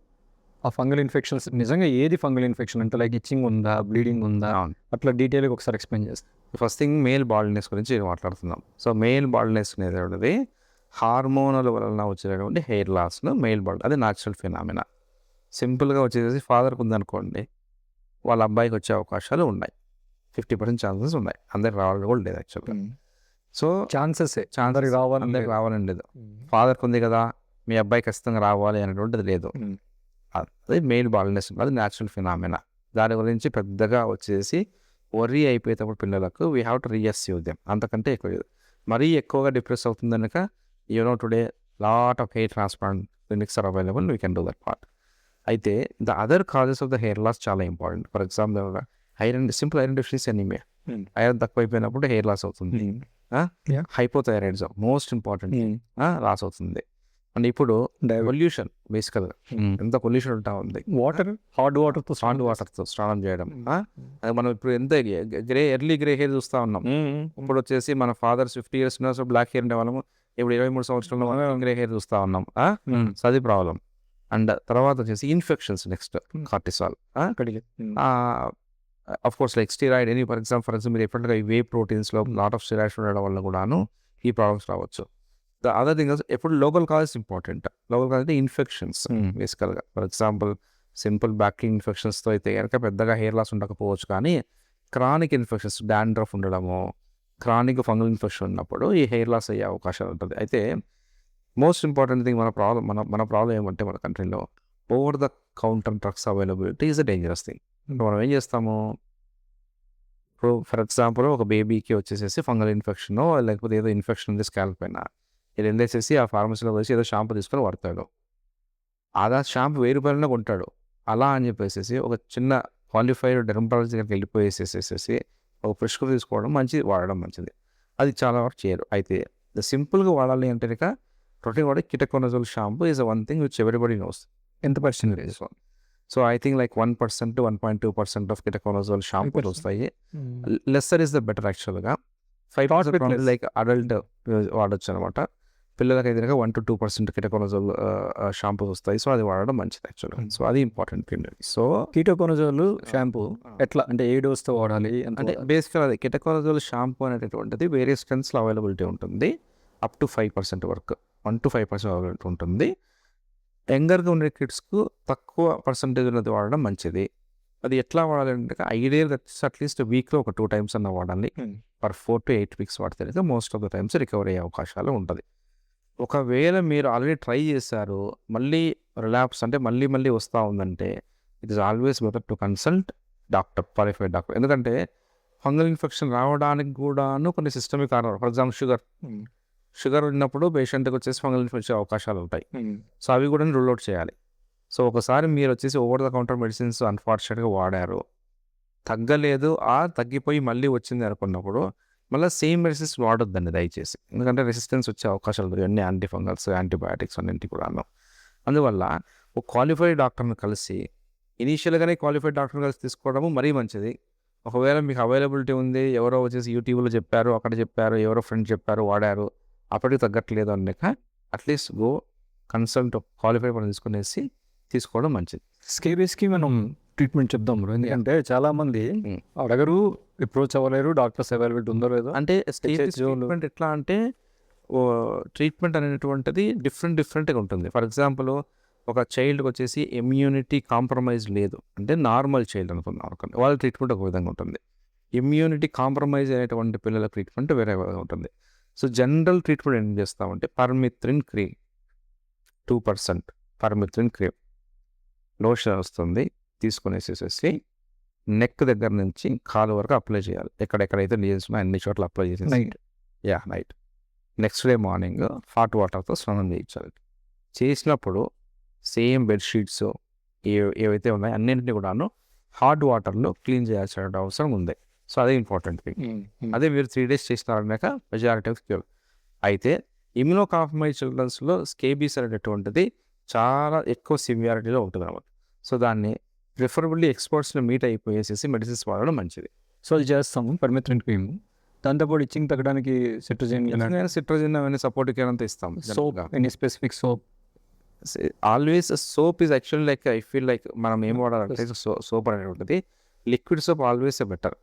ఆ ఫంగల్ ఇన్ఫెక్షన్స్ నిజంగా ఏది ఫంగల్ ఇన్ఫెక్షన్ అంటే లైక్ ఇచ్చింగ్ ఉందా, బ్లీడింగ్ ఉందా, అట్లా డీటెయిల్గా ఒకసారి ఎక్స్ప్లెయిన్ చేస్తాం. ఫస్ట్ థింగ్ మేల్ బాల్డ్నెస్ గురించి మాట్లాడుతున్నాం. సో మేల్ బాల్డ్నెస్ అనేది హార్మోనల్ వలన వచ్చేటటువంటి హెయిర్ లాస్ను మెయిల్ బాల్డ్, అది న్యాచురల్ ఫినామినా. సింపుల్గా వచ్చేసి ఫాదర్కి ఉందనుకోండి, వాళ్ళ అబ్బాయికి వచ్చే అవకాశాలు ఉన్నాయి, 50% ఛాన్సెస్ ఉన్నాయి. అందరికి రావాలని కూడా లేదు యాక్చువల్గా. సో ఛాన్సెస్ అందరికి రావాలని లేదు. ఫాదర్కి ఉంది కదా మీ అబ్బాయి ఖచ్చితంగా రావాలి అనేటువంటిది లేదు. అది మెయిన్ బాల్నెస్, అది న్యాచురల్ ఫినామినా. దాని గురించి పెద్దగా వచ్చేసి వర్రీ అయిపోయేటప్పుడు పిల్లలకు we have to reassure them, అంతకంటే ఎక్కువ లేదు. మరీ ఎక్కువగా డిప్రెస్ అవుతుంది కనుక today lot of hair transplant clinics are available, we can do that part. అయితే the other causes of the hair loss చాలా important. For example simple iron deficiency anaemia, iron తక్కువైపోయినప్పుడు హెయిర్ లాస్ అవుతుంది. Hypothyroidism most important loss అవుతుంది. And ఇప్పుడు pollution బేసికల్గా ఎంత pollution ఉంటా ఉంది, వాటర్ హాట్ వాటర్తో వాటర్తో స్నానం చేయడం. అది మనం ఇప్పుడు ఎంత ఎర్లీ గ్రే హెయిర్ చూస్తూ ఉన్నాం. ఇప్పుడు వచ్చేసి మన ఫాదర్స్ 50 years బ్లాక్ హెయిర్ ఉండే వాళ్ళము, ఇప్పుడు 23 సంవత్సరాలు గ్రే హెయిర్ చూస్తూ ఉన్నాం. సో అది ప్రాబ్లం. అండ్ తర్వాత వచ్చేసి infections, next cortisol, of course like steroid any for example మీరు ఎప్పటికీ వే ప్రోటీన్స్లో లాట్ ఆఫ్ స్టిరాయిడ్స్ ఉండడం వల్ల కూడాను ఈ ప్రాబ్లమ్స్ రావచ్చు. ద అదర్ థింగ్ ఎప్పుడు local causes important. Local cause అంటే ఇన్ఫెక్షన్స్ బేసికల్గా. ఫర్ ఎగ్జాంపుల్ సింపుల్ బ్యాక్టీరియల్ ఇన్ఫెక్షన్స్తో అయితే కనుక పెద్దగా హెయిర్ లాస్ ఉండకపోవచ్చు, కానీ క్రానిక్ ఇన్ఫెక్షన్స్, డాండ్రఫ్ ఉండడము, క్రానిక్ ఫంగల్ ఇన్ఫెక్షన్ ఉన్నప్పుడు ఈ హెయిర్ లాస్ అయ్యే అవకాశాలు ఉంటుంది. అయితే మోస్ట్ ఇంపార్టెంట్ థింగ్ మన ప్రాబ్లం ఏమంటే మన కంట్రీలో over the counter drugs availability is a dangerous thing. మనం ఏం చేస్తాము, ఇప్పుడు ఫర్ ఎగ్జాంపుల్ ఒక బేబీకి వచ్చేసేసి ఫంగల్ ఇన్ఫెక్షన్ లేకపోతే ఏదో ఇన్ఫెక్షన్ ఉంది స్కాల్ప్ పైన, ఇది వెళ్ళేసేసి ఆ ఫార్మసీలో వచ్చి ఏదో షాంపూ తీసుకొని వాడతాడు. అదా షాంపూ 1000 రూపాయలనే కొంటాడు. అలా అని చెప్పేసి ఒక చిన్న క్వాలిఫైడ్ డెర్మటాలజీ దగ్గరికి వెళ్ళిపోయేసేసేసి ఒక ప్రిస్క్రిప్షన్ తీసుకోవడం మంచిది, వాడడం మంచిది. అది చాలా వరకు చేయరు. అయితే సింపుల్గా వాడాలి అంటే కనుక ప్రోటీన్ వాడే ketoconazole shampoo is one thing which everybody knows. ఎంత percentage? So I think like 1% to 1.2% of ketoconazole షాంపూలు వస్తాయి. లెస్సర్ ఇస్ ద బెటర్ యాక్చువల్గా. 5% లైక్ అడల్ట్ వాడచ్చు అనమాట. పిల్లలకి అయితే 1 to 2% కిటకోనజోల్ షాంపూస్ వస్తాయి. సో అది వాడడం మంచిది యాక్చువల్గా. సో అది ఇంపార్టెంట్ థింగ్. సో కీటోకోనజోల్ షాంపూ ఎట్లా అంటే ఏ డోస్తో వాడాలి అంటే బేసిక్గా అది కిటకోనజోల్ షాంపూ అనేటటువంటిది వేరే స్ట్రెంత్స్లో అవైలబిలిటీ ఉంటుంది. అప్ టు 5% వరకు, 1 to 5% అవైలబిలిటీ ఉంటుంది. యంగర్గా ఉండే కిడ్స్కు తక్కువ పర్సంటేజ్ ఉన్నది వాడడం మంచిది. అది ఎట్లా వాడాలి అంటే ఐడియల్గా అట్లీస్ట్ వీక్లో ఒక 2 times అన్న వాడాలి. పర్ 4 to 8 weeks వాడితే most of the times recover అయ్యే అవకాశాలు ఉంటుంది. ఒకవేళ మీరు ఆల్రెడీ ట్రై చేశారు, మళ్ళీ రిలాప్స్ అంటే మళ్ళీ వస్తూ ఉందంటే it is always better to consult doctor, qualified doctor. ఎందుకంటే ఫంగల్ ఇన్ఫెక్షన్ రావడానికి కూడాను కొన్ని సిస్టమిక్ కారణాలు. ఫర్ ఎగ్జాంపుల్ షుగర్ ఉన్నప్పుడు పేషెంట్కి వచ్చేసి ఫంగల్ ఇన్ఫెక్షన్ అవకాశాలు ఉంటాయి. సో అవి కూడా రూల్ అవుట్ చేయాలి. సో ఒకసారి మీరు వచ్చేసి ఓవర్ ద కౌంటర్ మెడిసిన్స్ అన్ఫార్చునేట్గా వాడారు, తగ్గలేదు, తగ్గిపోయి మళ్ళీ వచ్చింది అనుకున్నప్పుడు మళ్ళీ సేమ్ మెడిసిన్స్ వాడొద్దండి దయచేసి. ఎందుకంటే రెసిస్టెన్స్ వచ్చే అవకాశాలు ఉంటాయి, అన్ని యాంటీఫంగల్స్, యాంటీబయాటిక్స్ అన్నింటి కూడాను. అందువల్ల ఒక క్వాలిఫైడ్ డాక్టర్ని కలిసి, ఇనీషియల్గానే క్వాలిఫైడ్ డాక్టర్ని కలిసి తీసుకోవడము మరీ మంచిది. ఒకవేళ మీకు అవైలబిలిటీ ఉంది, ఎవరో వచ్చేసి యూట్యూబ్లో చెప్పారు, అక్కడ చెప్పారు, ఎవరో ఫ్రెండ్ చెప్పారు, వాడారు, అప్పటికి తగ్గట్లేదు అన్నాక అట్లీస్ట్ గో కన్సల్ట్ క్వాలిఫై పని తీసుకునేసి తీసుకోవడం మంచిది. స్కేబీస్కి మనం ట్రీట్మెంట్ చెప్దాం బ్రో. ఎందుకంటే చాలామంది అడగరు, అప్రోచ్ అవ్వలేరు, డాక్టర్స్ అవైలబిలిటీ ఉందో లేదో. అంటే ట్రీట్మెంట్ ఎట్లా అంటే ట్రీట్మెంట్ అనేటువంటిది డిఫరెంట్గా ఉంటుంది. ఫర్ ఎగ్జాంపుల్ ఒక చైల్డ్కి వచ్చేసి ఇమ్యూనిటీ కాంప్రమైజ్ లేదు అంటే నార్మల్ చైల్డ్ అనుకుందాం, వాళ్ళ ట్రీట్మెంట్ ఒక విధంగా ఉంటుంది. ఇమ్యూనిటీ కాంప్రమైజ్ అయినటువంటి పిల్లల ట్రీట్మెంట్ వేరే విధంగా ఉంటుంది. సో జనరల్ ట్రీట్మెంట్ ఏం చేస్తామంటే పర్మిత్రిన్ క్రీమ్ 2% పర్మిత్రిన్ క్రీమ్ లోషన్ వస్తుంది, తీసుకునేసేసి నెక్ దగ్గర నుంచి కాలు వరకు అప్లై చేయాలి. ఎక్కడెక్కడైతే లీజన్స్ ఉన్నాయో అన్ని చోట్ల అప్లై చేసేసి night next day morning hot వాటర్తో స్నానం చేయించాలి. చేసినప్పుడు సేమ్ బెడ్షీట్స్ ఏవైతే ఉన్నాయో అన్నింటినీ కూడాను హాట్ వాటర్లో క్లీన్ చేయాల్సిన అవసరం ఉంది. సో అదే ఇంపార్టెంట్ థింగ్. అదే మీరు 3 days చేసినారన్నాక మెజారిటీ ఆఫ్ క్యూర్. అయితే ఇమ్యూనో కాంప్రమైజ్ చిల్డ్రన్స్లో స్కేబీస్ అనేటటువంటిది చాలా ఎక్కువ సివియారిటీలో ఉంటుంది అన్నమాట. సో దాన్ని ప్రిఫరబుల్లీ ఎక్స్పర్ట్స్ని మీట్ అయిపోయేసేసి మెడిసిన్స్ వాడడం మంచిది. సో అది చేస్తాము పర్మిత్రిన్ క్రీమ్. దాంతోపాటు ఇచ్చింగ్ తగ్గడానికి సిట్రజిన్ అవన్నీ సపోర్ట్ కేర్ అంతా ఇస్తాం. Soap, any specific soap? Always soap is actually like I feel like మనం ఏం వాడాలంటే సోప్ అనేటువంటిది liquid soap always better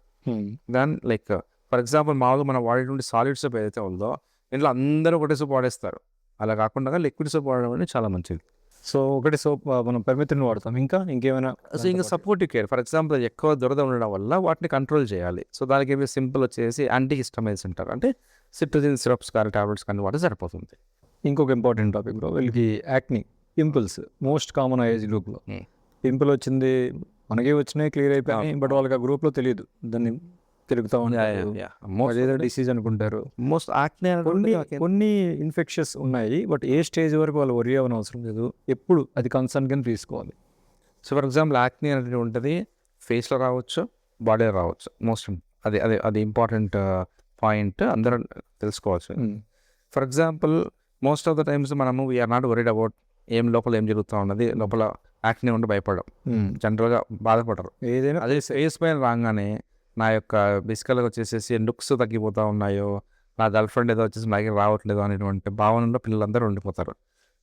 than like for example మామూలుగా మనం వాడేటువంటి సాలిడ్ సోప్ ఏదైతే ఉందో ఇంట్లో అందరూ ఒకటే సోప్ వాడేస్తారు. అలా కాకుండా లిక్విడ్ సోప్ వాడడం అనేది చాలా మంచిది. సో ఒకటి సోప్ మనం పర్మిత్రిన్ వాడతాం, ఇంకేమైనా? సో ఇంకా సపోర్టివ్ కేర్, ఫర్ ఎగ్జాంపుల్ ఎక్కువ దురద ఉండడం వల్ల వాటిని కంట్రోల్ చేయాలి. సో దానికి ఏమి సింపుల్ వచ్చేసి యాంటీ హిస్టమైన్స్ అంటారు, అంటే సిట్రజిన్ సిరప్స్ కానీ టాబ్లెట్స్ కానీ వాడితే సరిపోతుంది. ఇంకొక ఇంపార్టెంట్ టాపిక్ బ్రో, వీళ్ళకి యాక్ని పింపుల్స్ మోస్ట్ కామన్ ఏజ్ గ్రూప్లో. పింపుల్ వచ్చింది, మనకే వచ్చినాయి, క్లియర్ అయిపోయినాయి, బట్ వాళ్ళకి ఆ గ్రూప్లో తెలియదు. దాన్ని తిరుగుతూ ఉంటారు, అదేదో డిసీజ్ అనుకుంటారు. మోస్ట్ యాక్నే కొన్ని ఇన్ఫెక్షన్స్ ఉన్నాయి, బట్ ఏ స్టేజ్ వరకు వాళ్ళు వరి అవ్వని అవసరం లేదు. ఎప్పుడు అది కన్సర్న్ కింద తీసుకోవాలి. సో ఫర్ ఎగ్జాంపుల్ యాక్నే అనేది ఉంటుంది, ఫేస్లో రావచ్చు, బాడీలో రావచ్చు. మోస్ట్ అది అది అది ఇంపార్టెంట్ పాయింట్ అందరూ తెలుసుకోవచ్చు. For example most of the times మనము వీఆర్ నాట్ వరీడ్ అబౌట్ లోపల ఏం జరుగుతూ ఉన్నది, లోపల యాక్నే ఉండి భయపడడం, జనరల్గా బాధపడరు. ఏదైనా అదే ఫేస్ పైన రాగానే నా యొక్క బేసికల్గా వచ్చేసేసి లుక్స్ తగ్గిపోతూ ఉన్నాయో, నా గర్ల్ ఫ్రెండ్ ఏదో వచ్చేసి నా దగ్గర రావట్లేదు అనేటువంటి భావనలో పిల్లలందరూ ఉండిపోతారు.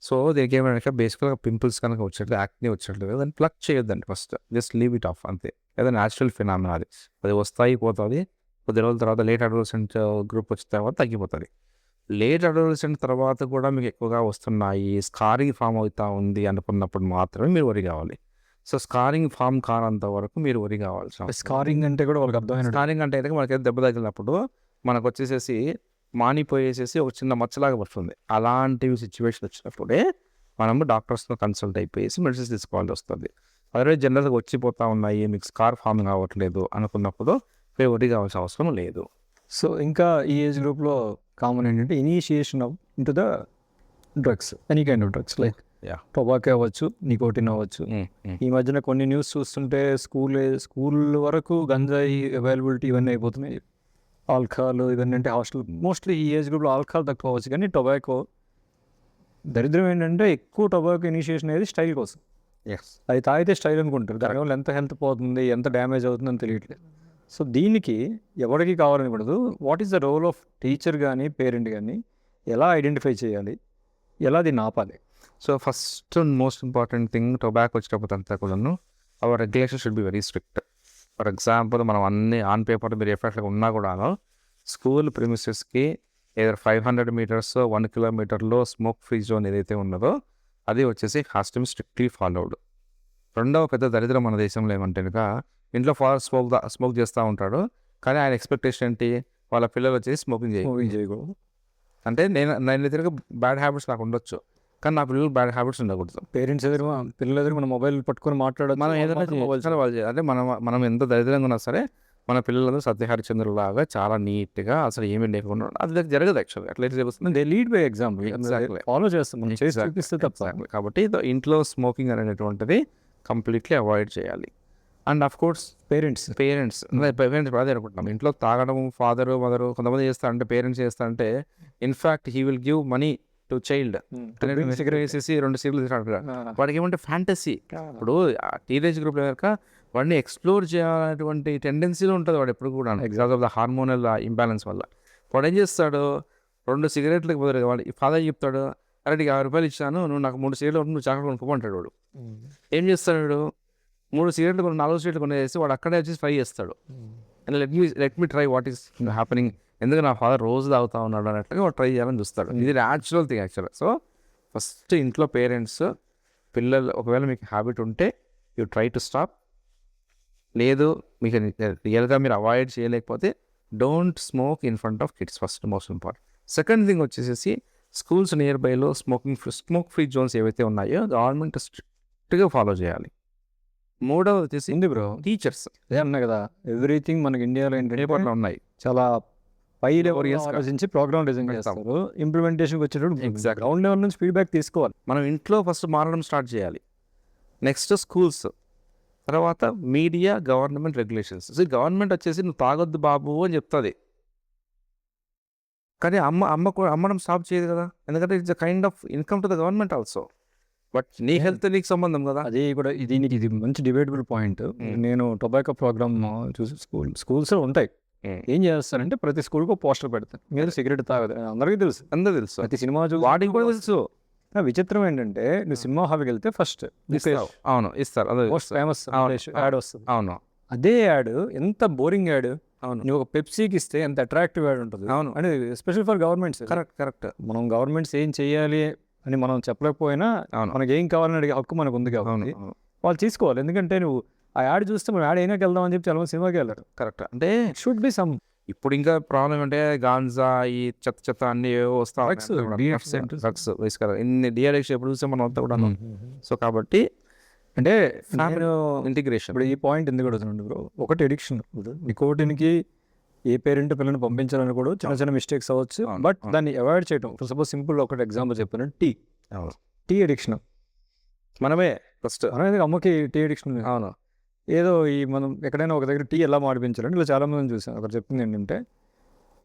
సో దీనికి ఏమైనా బేసికల్గా పింపుల్స్ కనుక వచ్చేట్లేదు, యాక్నే వచ్చేట్లేదు, దాన్ని ప్లక్ చేయొద్దండి. First just leave it of అంతే. ఏదో న్యాచురల్ ఫినామినా అది. అది వస్తాయి పోతుంది. కొద్ది రోజుల తర్వాత లేట్ అడోలసెంట్ గ్రూప్ వచ్చిన తర్వాత తగ్గిపోతుంది. లేట్ అడోలసెంట్ తర్వాత కూడా మీకు ఎక్కువగా వస్తున్నాయి, స్కారింగ్ ఫామ్ అవుతూ ఉంది అనుకున్నప్పుడు మాత్రమే మీరు వరి కావాలి. సో స్కారింగ్ ఫామ్ కానంత వరకు మీరు వరి కావాలి. స్కారింగ్ అంటే కూడా వాళ్ళకి అర్థమైన స్కారింగ్ అంటే మనకైతే దెబ్బ తగిలినప్పుడు మనకు వచ్చేసేసి మానిపోయేసేసి ఒక చిన్న మచ్చలాగా వస్తుంది. అలాంటివి సిచ్యువేషన్ వచ్చినప్పుడే మనము డాక్టర్స్తో కన్సల్ట్ అయిపోయేసి మెడిసిన్స్ తీసుకోవాల్సి వస్తుంది. అదే జనరల్గా వచ్చిపోతూ ఉన్నాయి, మీకు స్కార్ ఫామ్ కావట్లేదు అనుకున్నప్పుడు మీరు వరి కావాల్సిన అవసరం లేదు. సో ఇంకా ఈ ఏజ్ గ్రూప్లో కామన్ ఏంటంటే initiation into the drugs, any kind of drugs like tobacco అవ్వచ్చు, నికోటిన్ అవ్వచ్చు. ఈ మధ్యన కొన్ని న్యూస్ చూస్తుంటే స్కూల్ వరకు గంజాయి అవైలబిలిటీ ఇవన్నీ అయిపోతున్నాయి. ఆల్కహాల్ ఇవన్నీ అంటే హాస్టల్ మోస్ట్లీ ఈ ఏజ్ గ్రూప్లో ఆల్కహాల్ తక్కువ అవ్వచ్చు, కానీ టొబాకో దరిద్రం ఏంటంటే ఎక్కువ టొబాకో ఇనిషియేషన్ అనేది స్టైల్ కోసం. అది తాగితే స్టైల్ అనుకుంటారు, దానివల్ల ఎంత హెల్త్ పోతుంది, ఎంత డ్యామేజ్ అవుతుందని తెలియట్లేదు. సో దీనికి ఎవరికి కావాలని పడదు. What is the role of teacher కానీ పేరెంట్ కానీ, ఎలా ఐడెంటిఫై చేయాలి, ఎలా దీన్ని ఆపాలి? So first and most important thing, tobacco వచ్చేటప్పుడు అంతా కూడాను our regulation should be very strict. For example మనం అన్ని ఆన్ పేపర్ మీరు ఎఫెక్ట్గా ఉన్నా కూడాను స్కూల్ ప్రిమిసెస్కి ఏదో 500 మీటర్స్ 1 కిలోమీటర్లో స్మోక్ ఫ్రీ జోన్ ఏదైతే ఉన్నదో అది వచ్చేసి has to be strictly followed. రెండవ పెద్ద దరిద్రం మన దేశంలో ఏమంటే కనుక ఇంట్లో ఫాదర్ స్మోక్ చేస్తూ ఉంటాడు, కానీ ఆయన ఎక్స్పెక్టేషన్ ఏంటి, వాళ్ళ పిల్లలు వచ్చేసి స్మోకింగ్ చేయకూడదు. అంటే నేను తిరిగి బ్యాడ్ హ్యాబిట్స్ నాకు ఉండొచ్చు, కానీ నా పిల్లలు బ్యాడ్ హ్యాబిట్స్ ఉండకూడదు. పేరెంట్స్ పిల్లల దగ్గర మన మొబైల్ పట్టుకొని మాట్లాడదు, మనం ఏదైనా వాళ్ళు అంటే మనం ఎంత దరిద్రంగా ఉన్నా సరే మన పిల్లలందరూ సత్యహరిచంద్రులాగా చాలా నీట్గా అసలు ఏమీ లేకుండా అది జరగదు. యాక్చువల్గా అట్లయితే జరుగుతుంది. They lead by example, exactly follow చేస్తాం, చూపిస్తే తప్ప. కాబట్టి ఇంట్లో స్మోకింగ్ అనేటువంటిది కంప్లీట్లీ అవాయిడ్ చేయాలి. అండ్ ఆఫ్ కోర్స్ పేరెంట్స్ అదే అనుకుంటున్నాం, ఇంట్లో తాగడం ఫాదరు మదరు కొంతమంది చేస్తారంటే, పేరెంట్స్ చేస్తారంటే in fact he will give money to child. Cigarette వేసేసి 2 సిగరెట్లు తీసుకుంటారు. వాడికి ఏమంటే ఫ్యాంటసీ. ఇప్పుడు టీనేజ్ గ్రూప్లో కనుక వాడిని ఎక్స్ప్లోర్ చేయాలనేటువంటి టెండెన్సీలో ఉంటుంది వాడు ఎప్పుడు కూడా, example of the hormonal imbalance వల్ల. వాడు ఏం చేస్తాడు, 2 సిగరెట్లకు బదులు వాడు ఫాదర్ చెప్తాడు, అరే నీకు 50 రూపాయలు ఇచ్చాను, నువ్వు నాకు 3 సిగరెట్లు నువ్వు చాక్లెట్ కొనుక్కోమంటాడు. వాడు ఏం చేస్తాడు, 3 సిగరెట్లు 4 సిగరెట్లు కొనేసి వాడు అక్కడే వచ్చేసి ఫ్రై చేస్తాడు. And let me try what is happening, ఎందుకు నా ఫాదర్ రోజు తాగుతూ ఉన్నాడు అన్నట్టుగా వాడు ట్రై చేయాలని చూస్తాడు. ఇది న్యాచురల్ థింగ్ యాక్చువల్గా. సో ఫస్ట్ ఇంట్లో పేరెంట్స్ పిల్లలు ఒకవేళ మీకు హ్యాబిట్ ఉంటే యూ ట్రై టు స్టాప్, లేదు మీకు రియల్గా మీరు అవాయిడ్ చేయలేకపోతే don't smoke in front of kids, first most important. Second thing వచ్చేసి స్కూల్స్ నియర్ బైలో స్మోక్ ఫ్రీ జోన్స్ ఏవైతే ఉన్నాయో గవర్నమెంట్ స్ట్రిక్ట్గా ఫాలో చేయాలి. మూడవది వచ్చేసి ఉంది బ్రో, టీచర్స్. అదే అన్నా కదా, ఎవ్రీథింగ్ మనకి ఇండియాలో ఏంటంటే ఉన్నాయి, చాలా పై లెవెల్ ఆలోచించి ప్రోగ్రామ్ డిజైన్ చేస్తారు, ఇంప్లిమెంటేషన్కి వచ్చేటప్పుడు ఎగ్జాక్ట్ గ్రౌండ్ లెవెల్ నుంచి ఫీడ్బ్యాక్ తీసుకోవాలి. మనం ఇంట్లో ఫస్ట్ మారడం స్టార్ట్ చేయాలి, నెక్స్ట్ స్కూల్స్, తర్వాత మీడియా, గవర్నమెంట్ రెగ్యులేషన్స్. గవర్నమెంట్ వచ్చేసి నువ్వు తాగొద్దు బాబు అని చెప్తుంది, కానీ అమ్మడం స్టాప్ చేయదు కదా, ఎందుకంటే it's a kind of income to the government also. But నీ హెల్త్ నీకు సంబంధం కదా. అది కూడా ఇది మంచి డిబేటబుల్ పాయింట్. నేను టొబాకో ప్రోగ్రామ్ చూసి స్కూల్స్ ఉంటాయి, ఏం చేస్తారంటే ప్రతి స్కూల్కి పోస్టర్ పెడతారు, మీరు సిగరెట్ తాగదు, అందరికీ తెలుసు ప్రతి సినిమా చూసి వాడికి కూడా తెలుసు. విచిత్రం ఏంటంటే నువ్వు సినిమా హాల్కి వెళ్తే ఫస్ట్ అవును ఇస్తారు, అదే మోస్ట్ ఫేమస్ యాడ్ వస్తుంది. అవును, అదే యాడ్ ఎంత బోరింగ్ యాడ్. అవును, నువ్వు ఒక పెప్సీకి ఇస్తే ఎంత అట్రాక్టివ్ యాడ్ ఉంటుంది. అవును, అంటే ఎస్పెషల్ ఫర్ గవర్నమెంట్స్. కరెక్ట్. మనం గవర్నమెంట్స్ ఏం చేయాలి అని మనం చెప్పలేకపోయినా మనకి ఏం కావాలని అడిగే హక్కు మనకు ఉంది కాబట్టి వాళ్ళు తీసుకోవాలి. ఎందుకంటే నువ్వు ఆ యాడ్ చూస్తే మనం యాడ్ అయినాకి వెళ్దాం అని చెప్పి చాలా మంది సినిమాకి వెళ్ళారు. కరెక్ట్. అంటే షుడ్ బి సమ్ ఇప్పుడు ఇంకా ప్రాబ్లం అంటే గాంజా ఈ చెత్త అన్ని వస్తా Drugs, DX centers. డ్రగ్స్ వేసుకురా ఇన్ని డిఅడిక్షన్ ఎప్పుడు చూస్తే మనం అంతా కూడా సో కాబట్టి అంటే ఫ్యామిలీ నేను ఇంటిగ్రేషన్ ఇప్పుడు ఈ పాయింట్ ఎందుకు అడుగుతున్నాను బ్రో, ఒకటి ఎడిక్షన్. నికోటిన్కి ఏ పేరెంట్ పిల్లల్ని పంపించాలని కూడా చిన్న చిన్న మిస్టేక్స్ అవ్వచ్చు, అవును, బట్ అవును. దాన్ని అవాయిడ్ చేయడం. సపోజ్ సింపుల్ ఒకటి ఎగ్జాంపుల్ చెప్పాను, టీ అడిక్షన్. మనమే ఫస్ట్ అనేది అమ్మకి టీ అడిక్షన్ ఉంది. అవును ఏదో ఈ మనం ఎక్కడైనా ఒక దగ్గర టీ ఎలా మాడిపించాలంటే ఇలా చాలా మంది చూసాను. ఒకటి చెప్పింది ఏంటంటే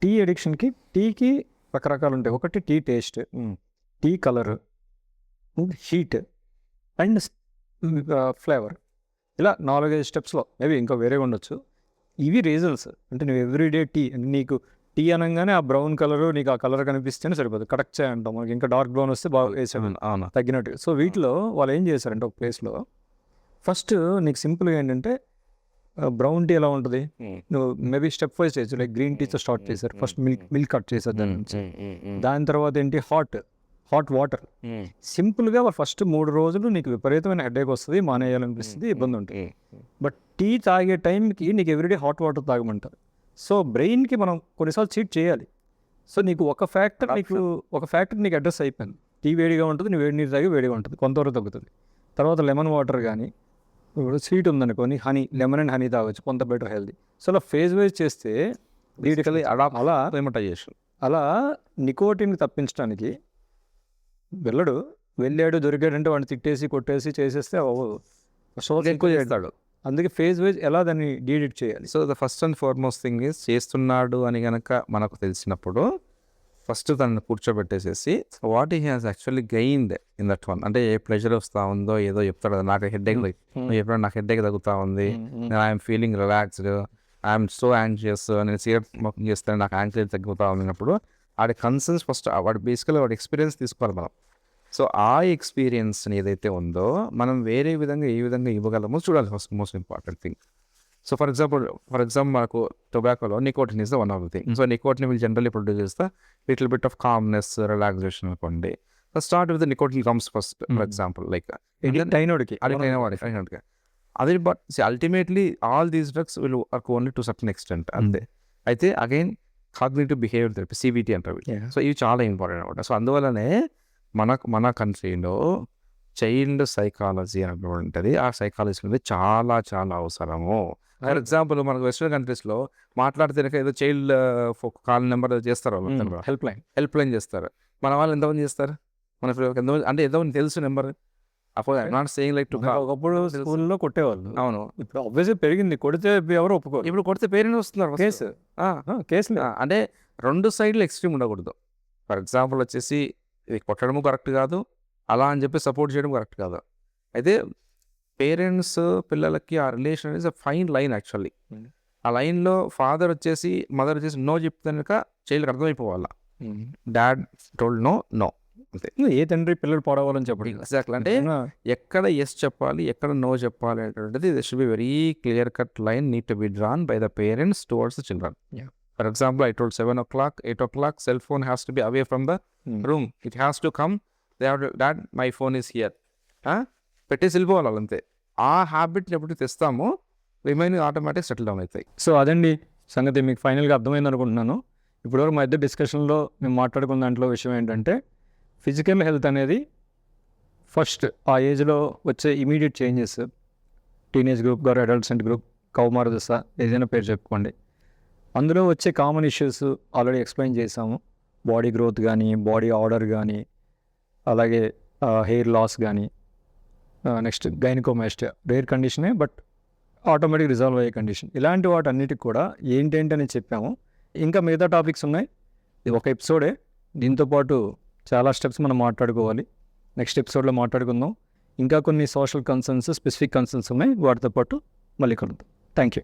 టీ అడిక్షన్కి టీకి రకరకాలు ఉంటాయి. ఒకటి tea taste, tea colour, heat and flavour, ఇలా 4-5 స్టెప్స్లో మేబీ ఇంకా వేరేగా ఉండొచ్చు. ఇవి రీజన్స్. అంటే నువ్వు ఎవ్రీడే టీ, నీకు టీ అనగానే ఆ బ్రౌన్ కలర్ నీకు ఆ కలర్ కనిపిస్తేనే సరిపోదు, కరెక్ట్ చేయంటాం. మనకి ఇంకా డార్క్ బ్రౌన్ వస్తే బాగా వేసాడు అవును తగ్గినట్టు. సో వీటిలో వాళ్ళు ఏం చేశారంటే ఒక ప్లేస్లో ఫస్ట్ నీకు సింపుల్గా ఏంటంటే బ్రౌన్ టీ ఎలా ఉంటుంది, నువ్వు మేబీ స్టెప్ వైజ్ చేయొచ్చు. లైక్ గ్రీన్ టీతో స్టార్ట్ చేశారు. ఫస్ట్ మిల్క్ కట్ చేశారు దాని నుంచి. దాని తర్వాత ఏంటి హాట్ వాటర్. సింపుల్గా ఫస్ట్ 3 రోజులు నీకు విపరీతమైన హెడేక్ వస్తుంది, మానేయాలనిపిస్తుంది, ఇబ్బంది ఉంటుంది. బట్ టీ తాగే టైంకి నీకు ఎవ్రీడే హాట్ వాటర్ తాగమంటారు. సో బ్రెయిన్కి మనం కొన్నిసార్లు చీట్ చేయాలి. సో నీకు ఒక ఫ్యాక్టర్ నీకు అడ్రస్ అయిపోయింది. టీ వేడిగా ఉంటుంది, నువ్వు వేడి నీరు తాగి వేడిగా ఉంటుంది, కొంతవరకు తగ్గుతుంది. తర్వాత లెమన్ వాటర్ కానీ, ఇప్పుడు స్వీట్ ఉందనుకోని హనీ, లెమన్ అండ్ హనీ తాగొచ్చు, కొంత బెటర్ హెల్దీ. సో అలా ఫేజ్ వైజ్ చేస్తే అలా నికోటిన్ తప్పించడానికి వెళ్ళాడు దొరికాడంటే వాడిని తిట్టేసి కొట్టేసి చేసేస్తే అవ్వదు. ఎక్కువ చేస్తాడు. అందుకే ఫేజ్ వైజ్ ఎలా దాన్ని డీడిట్ చేయాలి. So the first and foremost thing is చేస్తున్నాడు అని కనుక మనకు తెలిసినప్పుడు ఫస్ట్ తనని కూర్చోబెట్టేసేసి what he has actually gained in that one. అంటే ఏ ప్రెషర్ వస్తూ ఉందో ఏదో చెప్తాడు కదా, నాకు హెడ్ఏక్ ఎప్పుడైనా నాకు హెడ్ఏక్ తగ్గుతూ ఉంది, I'm feeling relaxed, I'm so anxious, నేను సిగరెట్ స్మోకింగ్ చేస్తాను నాకు యాంగ్జైటీ తగ్గుతూ ఉన్నప్పుడు వాడి కన్సర్న్స్ ఫస్ట్ వాడు బేసికల్గా వాడి ఎక్స్పీరియన్స్ తీసుకోవాలి మనం. సో ఆ ఎక్స్పీరియన్స్ని ఏదైతే ఉందో మనం వేరే విధంగా ఏ విధంగా ఇవ్వగలమో చూడాలి first most important thing. So for example మనకు టొబాకోలో nicotine is the one of the thing. So nicotine will generally produce చేస్తా little bit of calmness, relaxation అనుకోండి. Start with nicotine comes first for example like అయినోడికి అదే. But ultimately all these drugs will work only to certain extent అంతే. అయితే again cognitive behaviour therapy, CBT అంటారు. So ఇవి చాలా important అనమాట. So అందువల్లనే మన కంట్రీలో చైల్డ్ సైకాలజీ అని ఉంటుంది. ఆ సైకాలజీ అనేది చాలా చాలా అవసరము. ఫర్ ఎగ్జాంపుల్ మనకు వెస్టర్న్ కంట్రీస్లో మాట్లాడితే ఏదో చైల్డ్ కాల్ నెంబర్ చేస్తారు, హెల్ప్ లైన్ చేస్తారు. మన వాళ్ళు ఎంతమంది చేస్తారు, మన ఎంతమంది అంటే ఎంతమంది తెలుసు నెంబర్. అప్పుడు I'm not saying like to ఒకప్పుడు స్కూల్లో కొట్టేవాళ్ళు. అవును, ఇప్పుడు ఆబ్వియస్లీ పెరిగింది, కొడితే ఎవరు ఒప్పుకోరు. ఇప్పుడు కొడితే పేరెంట్స్ వస్తున్నారు కేసులు. అంటే 2 సైడ్లు ఎక్స్ట్రీమ్ ఉండకూడదు. ఫర్ ఎగ్జాంపుల్ వచ్చేసి ఇది కొట్టడము కరెక్ట్ కాదు, అలా అని చెప్పి సపోర్ట్ చేయడం కరెక్ట్ కాదు. అయితే పేరెంట్స్ పిల్లలకి ఆ relation is a fine line actually. ఆ లైన్లో ఫాదర్ వచ్చేసి మదర్ వచ్చేసి నో చెప్తే కనుక చైల్డ్కి అర్థమైపోవాలా, డాడ్ టోల్డ్ నో అంతే. ఏ తండ్రి పిల్లలు పాడవాలని చెప్పండి. ఎగ్జాక్ట్లీ. అంటే ఎక్కడ ఎస్ చెప్పాలి, ఎక్కడ నో చెప్పాలి అనేటువంటిది this should be very clear cut line need to be drawn by the parents towards the children. For example I told 7 o'clock, 8 o'clock cell phone has to be away from the room, it has to come, dad my phone is here, పెట్టేసి వెళ్ళిపోవాలి అంతే. ఆ హ్యాబిట్ని ఎప్పుడు తెస్తామో remaining automatic settle down అవుతాయి. So అదండి సంగతి, మీకు ఫైనల్గా అర్థమైంది అనుకుంటున్నాను. ఇప్పటివరకు మా ఇద్దరు డిస్కషన్లో మేము మాట్లాడుకున్న దాంట్లో విషయం ఏంటంటే ఫిజికల్ హెల్త్ అనేది ఫస్ట్ ఆ ఏజ్లో వచ్చే ఇమీడియట్ చేంజెస్, టీనేజ్ గ్రూప్ గారు, అడల్ట్సెంట్ గ్రూప్, కౌమార దశ, ఏదైనా పేరు చెప్పుకోండి. అందులో వచ్చే కామన్ ఇష్యూస్ ఆల్రెడీ ఎక్స్ప్లెయిన్ చేసాము. బాడీ గ్రోత్ కానీ, బాడీ ఆర్డర్ కానీ, అలాగే హెయిర్ లాస్ కానీ, నెక్స్ట్ గైనకోమాస్టియా రేర్ కండిషనే బట్ ఆటోమేటిక్ రిజాల్వ్ అయ్యే కండిషన్. ఇలాంటి వాటన్నిటికి కూడా ఏంటని చెప్పాము. ఇంకా మిగతా టాపిక్స్ ఉన్నాయి, ఇది ఒక ఎపిసోడే. దీంతోపాటు చాలా స్టెప్స్ మనం మాట్లాడుకోవాలి. నెక్స్ట్ ఎపిసోడ్లో మాట్లాడుకుందాం. ఇంకా కొన్ని సోషల్ కన్సర్న్స్, స్పెసిఫిక్ కన్సర్న్స్ ఉన్నాయి, వాటితో పాటు మళ్ళీ కలుద్దాం. Thank you.